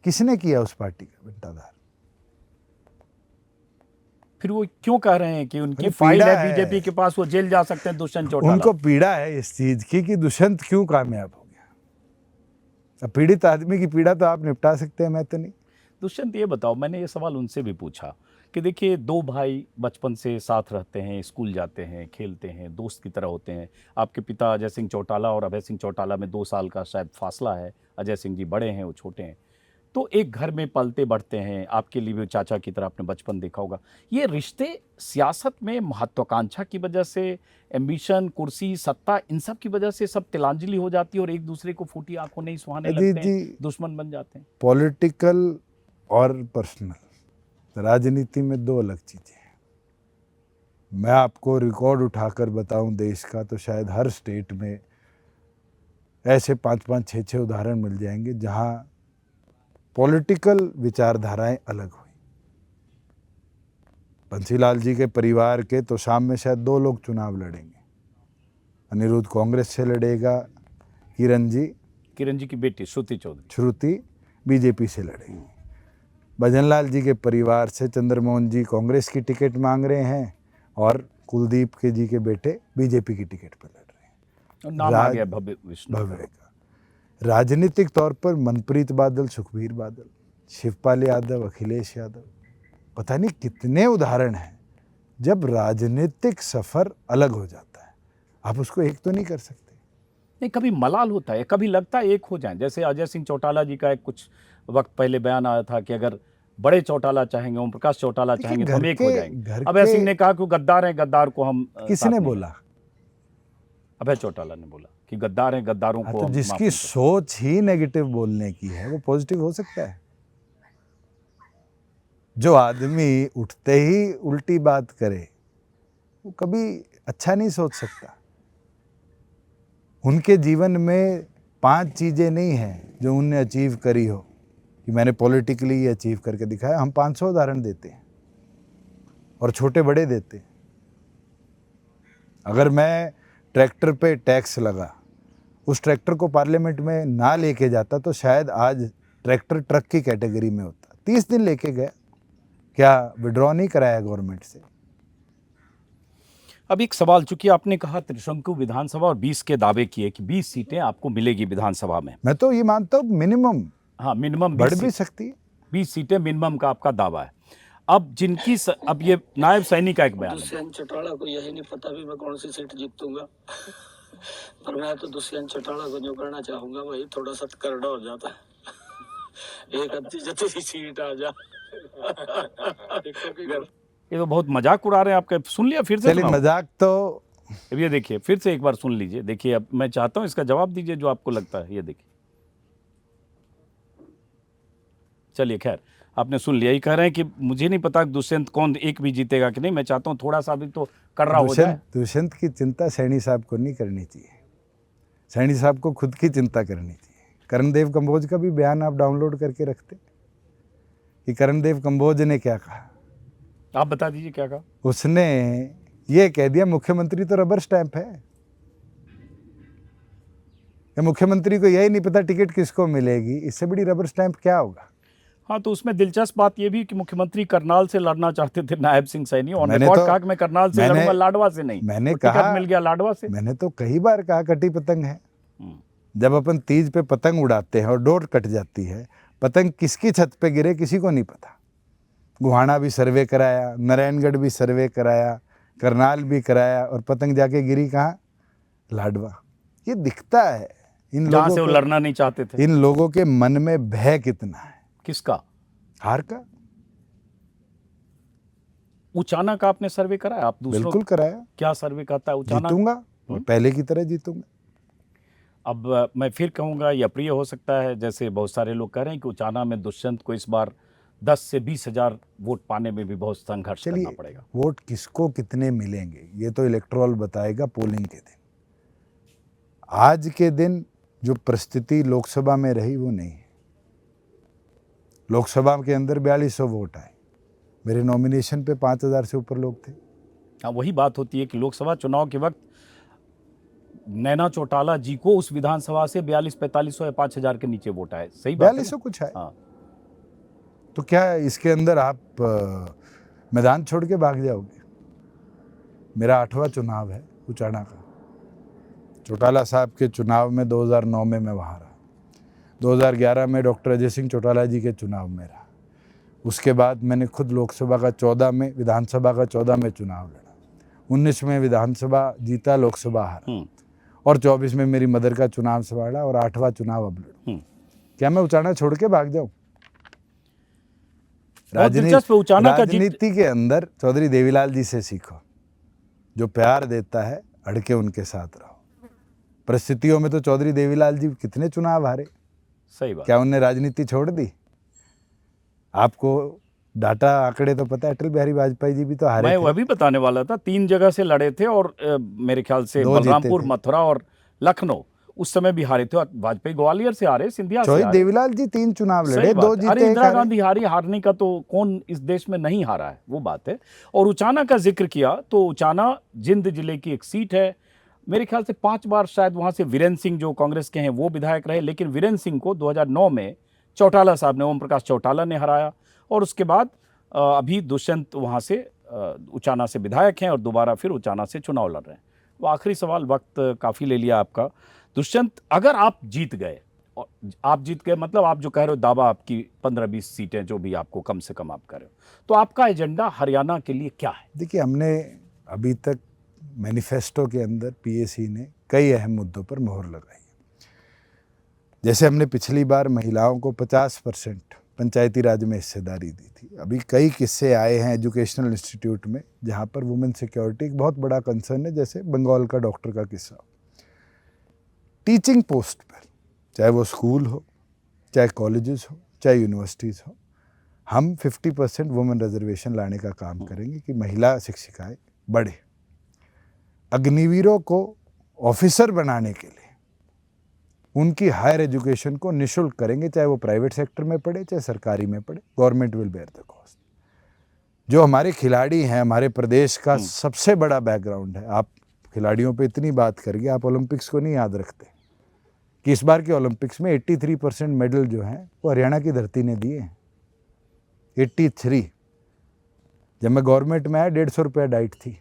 किसने किया उस पार्टी का बंटाधार? फिर वो क्यों कह रहे हैं कि उनकी फाइल है बीजेपी के पास, वो जेल जा सकते हैं दुष्यंत चौटाला? उनको पीड़ा है इस चीज की कि दुष्यंत क्यों कामयाब हो गया। अब पीड़ित आदमी की पीड़ा तो आप निपटा सकते हैं, मैं तो नहीं। दुष्यंत, ये बताओ, मैंने ये सवाल उनसे भी पूछा कि देखिए दो भाई बचपन से साथ रहते हैं, स्कूल जाते हैं, खेलते हैं, दोस्त की तरह होते हैं। आपके पिता अजय सिंह चौटाला और अभय सिंह चौटाला में 2 साल का शायद फासला है। अजय सिंह जी बड़े हैं, वो छोटे हैं। तो एक घर में पलते बढ़ते हैं, आपके लिए भी चाचा की तरह आपने बचपन देखा होगा। ये रिश्ते सियासत में महत्वाकांक्षा की वजह से, एम्बिशन, कुर्सी, सत्ता, इन सब की वजह से सब तिलांजलि हो जाती है और एक दूसरे को फूटी आंखों नहीं सुहाने अजीत लगते हैं, जी, दुश्मन बन जाते हैं। पॉलिटिकल और पर्सनल, राजनीति में दो अलग चीज़ें हैं। मैं आपको रिकॉर्ड उठाकर बताऊं देश का, तो शायद हर स्टेट में ऐसे 5-5, 6-6 उदाहरण मिल जाएंगे जहां पॉलिटिकल विचारधाराएं अलग हुई। बंसीलाल जी के परिवार के तो शाम में शायद 2 लोग चुनाव लड़ेंगे। अनिरुद्ध कांग्रेस से लड़ेगा, किरण जी की बेटी श्रुति बीजेपी से लड़ेगी। भजनलाल जी के परिवार से चंद्रमोहन जी कांग्रेस की टिकट मांग रहे हैं और कुलदीप के जी के बेटे बीजेपी की टिकट पर लड़ रहे हैं। और नाम आ गया भव्य विष्णु। भव्य का राजनीतिक तौर पर मनप्रीत बादल, सुखबीर बादल, शिवपाल यादव, अखिलेश यादव, पता नहीं कितने उदाहरण हैं जब राजनीतिक सफर अलग हो जाता है। आप उसको एक तो नहीं कर सकते। नहीं, कभी मलाल होता है, कभी लगता है एक हो जाएं। जैसे अजय सिंह चौटाला जी का एक कुछ वक्त पहले बयान आया था कि अगर बड़े चौटाला चाहेंगे, ओम प्रकाश चौटाला चाहेंगे तो हम एक हो जाएंगे। अभय सिंह ने कहा कि गद्दार हैं, गद्दार को हम किसने बोला? अभय चौटाला ने बोला कि गद्दार हैं, गद्दारों को तो हम जिसकी माफ नहीं सोच ही नेगेटिव बोलने की है वो पॉजिटिव हो सकता है? जो आदमी उठते ही उल्टी बात करे वो कभी अच्छा नहीं सोच सकता। उनके जीवन में 5 चीजें नहीं हैं जो उनने अचीव करी हो कि मैंने पॉलिटिकली ये अचीव करके दिखाया। हम 500 उदाहरण देते हैं और छोटे बड़े देते हैं। अगर मैं ट्रैक्टर पे टैक्स लगा, उस ट्रैक्टर को पार्लियामेंट में ना लेके जाता तो शायद आज ट्रैक्टर ट्रक की कैटेगरी में होता। 30 दिन लेके गया, क्या विड्रॉ नहीं कराया गवर्नमेंट से? अब एक सवाल, चूंकि आपने कहा त्रिशंकु विधानसभा और 20 के दावे किए कि 20 सीटें आपको मिलेगी विधानसभा में। मैं तो ये मानता हूँ मिनिमम, हाँ मिनिमम बढ़ भी सकती है। 20 सीटें मिनिमम का आपका दावा है। अब जिनकी अब ये नायब सैनी का एक बयान है। दुष्यंत चौटाला को यही नहीं पता भी मैं कौन सी सीट जीतूंगा। पर मैं तो दुष्यंत चौटाला को जो करना चाहूंगा वही थोड़ा सा करड़ा हो जाता है। एक अच्छी जैसी सीट आ जा। ये तो बहुत मजाक उड़ा रहे हैं आपका। सुन लिया फिर से? चलिए मजाक तो अब ये देखिए, फिर से एक बार सुन लीजिए। देखिए अब मैं चाहता हूं इसका जवाब दीजिए जो आपको लगता है। ये देखिए, चलिए खैर आपने सुन लिया। ये कह रहे हैं कि मुझे नहीं पता दुष्यंत कौन एक भी जीतेगा कि नहीं, मैं चाहता हूं थोड़ा सा भी तो कर रहा हो जाए। दुष्यंत की चिंता सैनी साहब को नहीं करनी चाहिए। सैनी साहब को खुद की चिंता करनी चाहिए। कर्णदेव कंबोज का भी बयान आप डाउनलोड करके रखते कि कर्णदेव कंबोज ने क्या कहा। आप बता दीजिए क्या कहा। उसने ये कह दिया मुख्यमंत्री तो रबर स्टैंप है। मुख्यमंत्री को यही नहीं पता टिकट किसको मिलेगी, इससे बड़ी रबर स्टैंप क्या होगा। हाँ, तो उसमें दिलचस्प बात यह भी कि मुख्यमंत्री करनाल से लड़ना चाहते थे नायब सिंह सैनी, और मैंने तो कहा कि मैं करनाल से लड़ूंगा, लाडवा से नहीं। मैंने तो कहा मिल गया लाडवा से। मैंने तो कई बार कहा कटी पतंग है। जब अपन तीज पे पतंग उड़ाते हैं और डोर कट जाती है, पतंग किसकी छत पे गिरे किसी को नहीं पता। गुहाना भी सर्वे कराया, नारायणगढ़ भी सर्वे कराया, करनाल भी कराया, और पतंग जाके गिरी कहाँ? लाडवा। ये दिखता है इन लोगों से वो लड़ना नहीं चाहते थे। इन लोगों के मन में भय कितना है। किसका? हार का। उचाना का आपने सर्वे कराया? आप दूसरों? बिल्कुल कराया। क्या सर्वे कहता है उचाना? जीतूंगा, पहले की तरह जीतूंगा। अब मैं फिर कहूंगा, यह अप्रिय हो सकता है, जैसे बहुत सारे लोग कह रहे हैं कि उचाना में दुष्यंत को इस बार 10 से 20 हजार वोट पाने में भी बहुत संघर्ष करना पड़ेगा। वोट किसको कितने मिलेंगे ये तो इलेक्टोरल बताएगा पोलिंग के दिन। आज के दिन जो परिस्थिति लोकसभा में रही वो नहीं है। लोकसभा के अंदर 4200 वोट आए, मेरे नॉमिनेशन पे 5000 से ऊपर लोग थे। हाँ, वही बात होती है कि लोकसभा चुनाव के वक्त नैना चौटाला जी को उस विधानसभा से 4200-4500 या 5000 के नीचे वोट आए। सही बात है? 4200 कुछ है। हाँ। तो क्या इसके अंदर आप मैदान छोड़ के भाग जाओगे? मेरा 8वां चुनाव है उचाना का। चौटाला साहब के चुनाव में 2009 में मैं वहाँ रहा, 2011 में डॉक्टर अजय सिंह चौटाला जी के चुनाव में रहा, उसके बाद मैंने खुद लोकसभा का 14 में, विधानसभा का 14 में चुनाव लड़ा, 19 में विधानसभा जीता, लोकसभा हारा, और 24 में मेरी मदर का चुनाव संभाला, और 8वां चुनाव अब लड़ूं। क्या मैं उचाना छोड़ के भाग जाऊं? राजनीति के अंदर चौधरी देवीलाल जी से सीखो, जो प्यार देता है अड़के उनके साथ रहो। परिस्थितियों में तो चौधरी देवीलाल जी कितने चुनाव हारे, सही बात। क्या उनने राजनीति छोड़ दी? आपको डाटा आंकड़े तो पता है, अटल बिहारी वाजपेयी जी भी तो हारे मैं थे। वह भी बताने वाला था, 3 जगह से लड़े थे और मेरे ख्याल से 2 जीते बलरामपुर, थे। मथुरा और लखनऊ उस समय भी हारे थे। और वाजपेयी ग्वालियर से हारे, सिंधिया से चौधरी हारे। देवीलाल जी 3 चुनाव सही लड़े, बात 2 है। जीते, अरे 1 इंदिरा हारे। गांधी हारी, हारने का तो कौन इस देश में नहीं हारा है, वो बात है। और उचाना का जिक्र किया तो उचाना जिंद जिले की एक सीट है। मेरे ख्याल से 5 बार शायद वहां से वीरेंद्र सिंह जो कांग्रेस के हैं वो विधायक रहे, लेकिन वीरेंद्र सिंह को 2009 में चौटाला साहब ने, ओम प्रकाश चौटाला ने हराया। और उसके बाद अभी दुष्यंत वहां से उचाना से विधायक हैं और दोबारा फिर उचाना से चुनाव लड़ रहे हैं। वो आखिरी सवाल, वक्त काफ़ी ले लिया आपका। दुष्यंत, अगर आप जीत गए, और आप जीत गए मतलब आप जो कह रहे हो दावा आपकी 15-20 सीटें जो भी आपको कम से कम आप कर रहे हो, तो आपका एजेंडा हरियाणा के लिए क्या है? देखिए, हमने अभी तक मैनिफेस्टो के अंदर पीएसी ने कई अहम मुद्दों पर मोहर लगाई। जैसे हमने पिछली बार महिलाओं को 50% पंचायती राज में हिस्सेदारी दी थी। अभी कई किस्से आए हैं एजुकेशनल इंस्टीट्यूट में जहाँ पर वुमेन सिक्योरिटी एक बहुत बड़ा कंसर्न है, जैसे बंगाल का डॉक्टर का किस्सा। टीचिंग पोस्ट पर, चाहे वो स्कूल हो, चाहे कॉलेजेस हो, चाहे यूनिवर्सिटीज़ हो, हम 50% वुमेन रिजर्वेशन लाने का काम करेंगे कि महिला शिक्षिकाएं बढ़े। अग्निवीरों को ऑफिसर बनाने के लिए उनकी हायर एजुकेशन को निःशुल्क करेंगे, चाहे वो प्राइवेट सेक्टर में पढ़े चाहे सरकारी में पढ़े। Government will bear the cost. जो हमारे खिलाड़ी हैं, हमारे प्रदेश का सबसे बड़ा बैकग्राउंड है। आप खिलाड़ियों पे इतनी बात करिए, आप ओलंपिक्स को नहीं याद रखते कि इस बार के ओलंपिक्स में 83% मेडल जो हैं वो हरियाणा की धरती ने दिए हैं। 83। जब मैं गवर्नमेंट में आया 150 रुपये डाइट थी,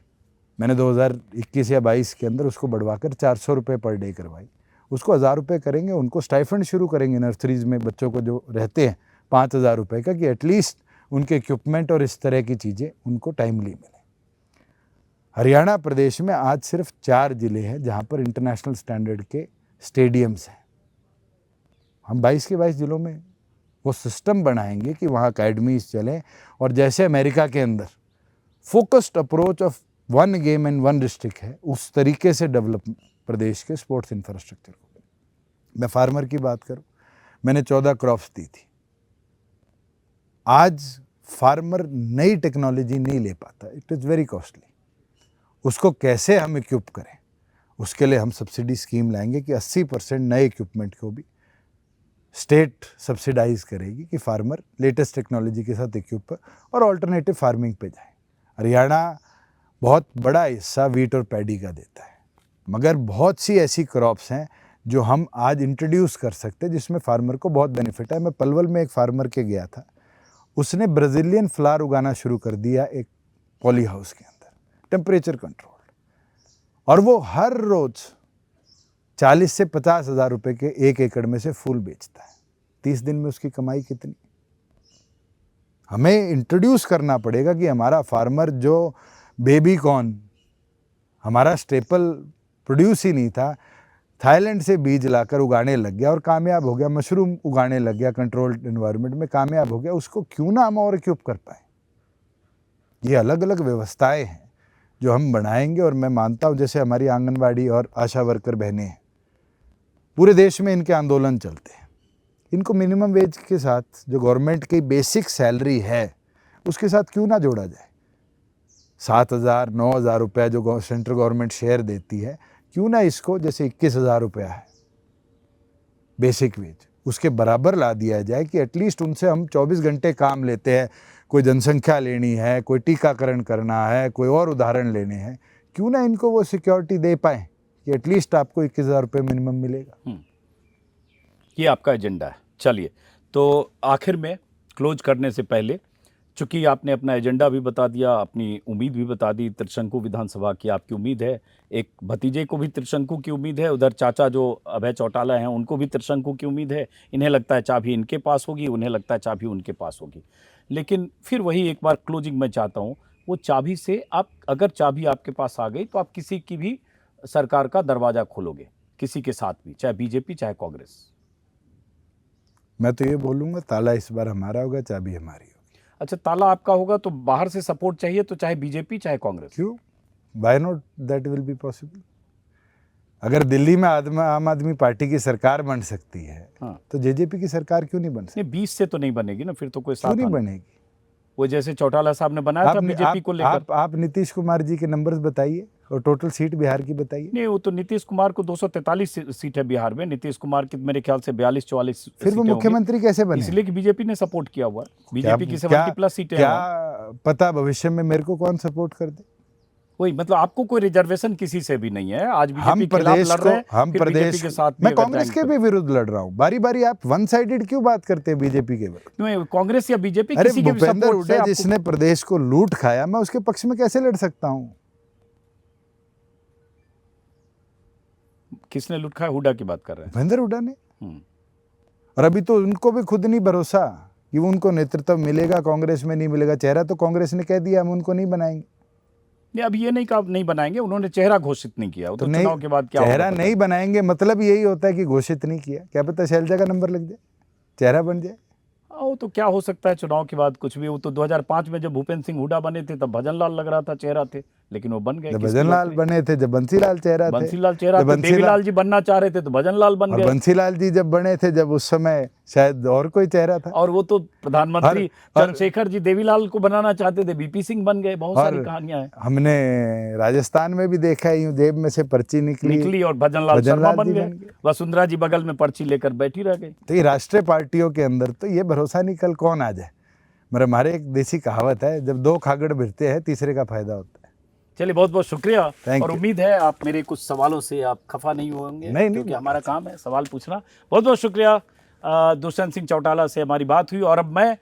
मैंने 2021 या 22 के अंदर उसको बढ़वाकर 400 रुपये पर डे करवाई। उसको 1000 रुपये करेंगे, उनको स्टाइफंड शुरू करेंगे नर्सरीज में बच्चों को जो रहते हैं 5000 रुपये का, कि एटलीस्ट उनके इक्विपमेंट और इस तरह की चीज़ें उनको टाइमली मिले। हरियाणा प्रदेश में आज सिर्फ 4 जिले हैं जहाँ पर इंटरनेशनल स्टैंडर्ड के स्टेडियम्स हैं। हम 22 के 22 जिलों में वो सिस्टम बनाएंगे कि वहाँ अकेडमीज चलें, और जैसे अमेरिका के अंदर focused approach of 1 game and 1 district है, उस तरीके से डेवलप प्रदेश के स्पोर्ट्स इंफ्रास्ट्रक्चर को। मैं फार्मर की बात करूं, मैंने 14 क्रॉप्स दी थी। आज फार्मर नई टेक्नोलॉजी नहीं ले पाता, इट इज़ वेरी कॉस्टली। उसको कैसे हम इक्विप करें, उसके लिए हम सब्सिडी स्कीम लाएंगे कि 80% नए इक्विपमेंट को भी स्टेट सब्सिडाइज करेगी कि फार्मर लेटेस्ट टेक्नोलॉजी के साथ इक्विप और ऑल्टरनेटिव फार्मिंग पे जाए। हरियाणा बहुत बड़ा हिस्सा वीट और पैडी का देता है, मगर बहुत सी ऐसी क्रॉप्स हैं जो हम आज इंट्रोड्यूस कर सकते हैं जिसमें फार्मर को बहुत बेनिफिट है। मैं पलवल में एक फार्मर के गया था, उसने ब्राज़ीलियन फ्लावर उगाना शुरू कर दिया एक पॉली हाउस के अंदर, टेम्परेचर कंट्रोल्ड, और वो हर रोज़ 40 से 50 हज़ार रुपये के 1 एकड़ में से फूल बेचता है। 30 दिन में उसकी कमाई कितनी? हमें इंट्रोड्यूस करना पड़ेगा कि हमारा फार्मर जो बेबी कॉर्न हमारा स्टेपल प्रोड्यूस ही नहीं था, थाईलैंड से बीज लाकर उगाने लग गया और कामयाब हो गया। मशरूम उगाने लग गया, कंट्रोल्ड एनवायरनमेंट में कामयाब हो गया। उसको क्यों ना हम और इक्विप कर पाए? ये अलग अलग व्यवस्थाएं हैं जो हम बनाएंगे, और मैं मानता हूँ जैसे हमारी आंगनवाड़ी और आशा वर्कर बहनें हैं, पूरे देश में इनके आंदोलन चलते हैं। इनको मिनिमम वेज के साथ जो गवर्नमेंट की बेसिक सैलरी है उसके साथ क्यों ना जोड़ा जाए? 7000 9000 रुपया जो सेंट्रल गवर्नमेंट शेयर देती है, क्यों ना इसको, जैसे 21,000 रुपया है बेसिक वेज, उसके बराबर ला दिया जाए कि एटलीस्ट उनसे हम 24 घंटे काम लेते हैं। कोई जनसंख्या लेनी है, कोई टीकाकरण करना है, कोई और उदाहरण लेने हैं, क्यों ना इनको वो सिक्योरिटी दे पाएँ कि एटलीस्ट आपको 21,000 रुपये मिनिमम मिलेगा। ये आपका एजेंडा है। चलिए, तो आखिर में क्लोज करने से पहले, चूंकि आपने अपना एजेंडा भी बता दिया, अपनी उम्मीद भी बता दी, त्रिशंकु विधानसभा की आपकी उम्मीद है, एक भतीजे को भी त्रिशंकु की उम्मीद है, उधर चाचा जो अभय चौटाला हैं उनको भी त्रिशंकु की उम्मीद है। इन्हें लगता है चाबी इनके पास होगी, उन्हें लगता है चाबी उनके पास होगी। लेकिन फिर वही एक बार क्लोजिंग में चाहता हूँ, वो चाबी से आप, अगर चाबी आपके पास आ गई तो आप किसी की भी सरकार का दरवाजा खोलोगे, किसी के साथ भी, चाहे बीजेपी चाहे कांग्रेस। मैं तो ये बोलूँगा ताला इस बार हमारा होगा, चाबी हमारी होगी। अच्छा, ताला आपका होगा तो बाहर से सपोर्ट चाहिए, तो चाहे बीजेपी चाहे कांग्रेस। क्यों? Why not, that will be possible. अगर दिल्ली में आम आदमी पार्टी की सरकार बन सकती है, हाँ। तो जेजेपी की सरकार क्यों नहीं बन सकती? नहीं, 20 से तो नहीं बनेगी ना, फिर तो कोई क्यों साथ नहीं आना। बनेगी? वो जैसे चौटाला साहब ने बनाया था बीजेपी को लेकर। आप नीतीश कुमार जी के नंबर्स बताइए और टोटल सीट बिहार की बताइए। नहीं, वो तो नीतीश कुमार को 243 सीट है बिहार में, नीतीश कुमार की मेरे ख्याल से 42-44 फिर वो सीटें मुख्यमंत्री कैसे होंगी। बने? इसलिए कि बीजेपी ने सपोर्ट किया हुआ है। बीजेपी की 70 क्या प्लस सीटें हैं वहाँ। क्या पता भविष्य में मेरे को कौन सपोर्ट कर दे। वही, मतलब आपको कोई रिजर्वेशन किसी से भी नहीं है। आज हम बीजेपी के खिलाफ प्रदेश लड़ रहे हैं, को, हम फिर बीजेपी प्रदेश के साथ मैं भी कांग्रेस के अगर भी विरुद्ध लड़ रहा हूँ। बारी बारी आप वन साइडेड क्यों बात करते हैं बीजेपी के विरुद्ध? नहीं, कांग्रेस या बीजेपी अरे किसी के भी भूपेंद्र सपोर्ट से हुड्डा आपको, जिसने प्रदेश को लूट खाया, मैं उसके पक्ष में कैसे लड़ सकता हूँ? किसने लूट खाया? हुड्डा की बात कर रहे हैं। भूपेंद्र हुड्डा ने। हम्म। और अभी तो उनको भी खुद नहीं भरोसा कि वो उनको नेतृत्व मिलेगा, कांग्रेस में नहीं मिलेगा। चेहरा तो कांग्रेस ने कह दिया हम उनको नहीं बनाएंगे। नहीं, अब ये नहीं कहा नहीं बनाएंगे, उन्होंने चेहरा घोषित नहीं किया। वो तो नहीं, चुनाव के बाद क्या चेहरा होगा पता नहीं बनाएंगे मतलब यही होता है कि घोषित नहीं किया। क्या पता शैलजा का नंबर लग जाए, चेहरा बन जाए। वो तो क्या हो सकता है चुनाव के बाद, कुछ भी। वो तो 2005 में जब भूपेंद्र सिंह हुड्डा बने थे तब भजन लाल लग रहा था चेहरा थे, लेकिन वो बन गए। जब किसकी भजन लाल वजह से? बने थे, जब बंसीलाल चेहरा थे, बंसीलाल चेहरा जब थे, देवीलाल जी बनना चाह रहे थे तो भजन लाल बन और गए। बंसीलाल जी जब बने थे, जब उस समय शायद और कोई चेहरा था। और वो तो प्रधानमंत्री हर- चंद्रशेखर जी देवीलाल को बनाना चाहते थे, बीपी सिंह बन गए। बहुत सारी कहानियां हैं। हमने राजस्थान में भी देखा है, यूं जेब में से पर्ची निकली और भजन लाल शर्मा भजनलाल बन जी गए। बन गए। वसुंधरा जी बगल में पर्ची लेकर बैठी रह गई। तो ये राष्ट्रीय पार्टियों के अंदर तो ये भरोसा नहीं कल कौन आ जाए। मेरा हमारे एक देसी कहावत है, जब दो खागड़ भिड़ते हैं तीसरे का फायदा होता है। चलिए, बहुत बहुत शुक्रिया। Thank और you. उम्मीद है आप मेरे कुछ सवालों से आप खफा नहीं होंगे, नहीं, क्योंकि हमारा काम है सवाल पूछना। बहुत बहुत शुक्रिया। दुष्यंत सिंह चौटाला से हमारी बात हुई। और अब मैं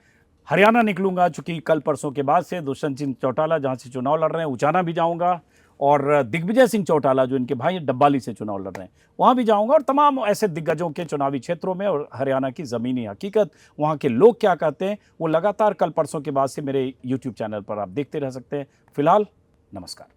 हरियाणा निकलूंगा, चूंकि कल परसों के बाद से दुष्यंत सिंह चौटाला जहाँ से चुनाव लड़ रहे हैं उचाना भी जाऊँगा, और दिग्विजय सिंह चौटाला जो इनके भाई डब्बाली से चुनाव लड़ रहे हैं वहाँ भी जाऊँगा, और तमाम ऐसे दिग्गजों के चुनावी क्षेत्रों में और हरियाणा की ज़मीनी हकीकत, वहाँ के लोग क्या कहते हैं, वो लगातार कल परसों के बाद से मेरे YouTube चैनल पर आप देखते रह सकते हैं। फिलहाल नमस्कार।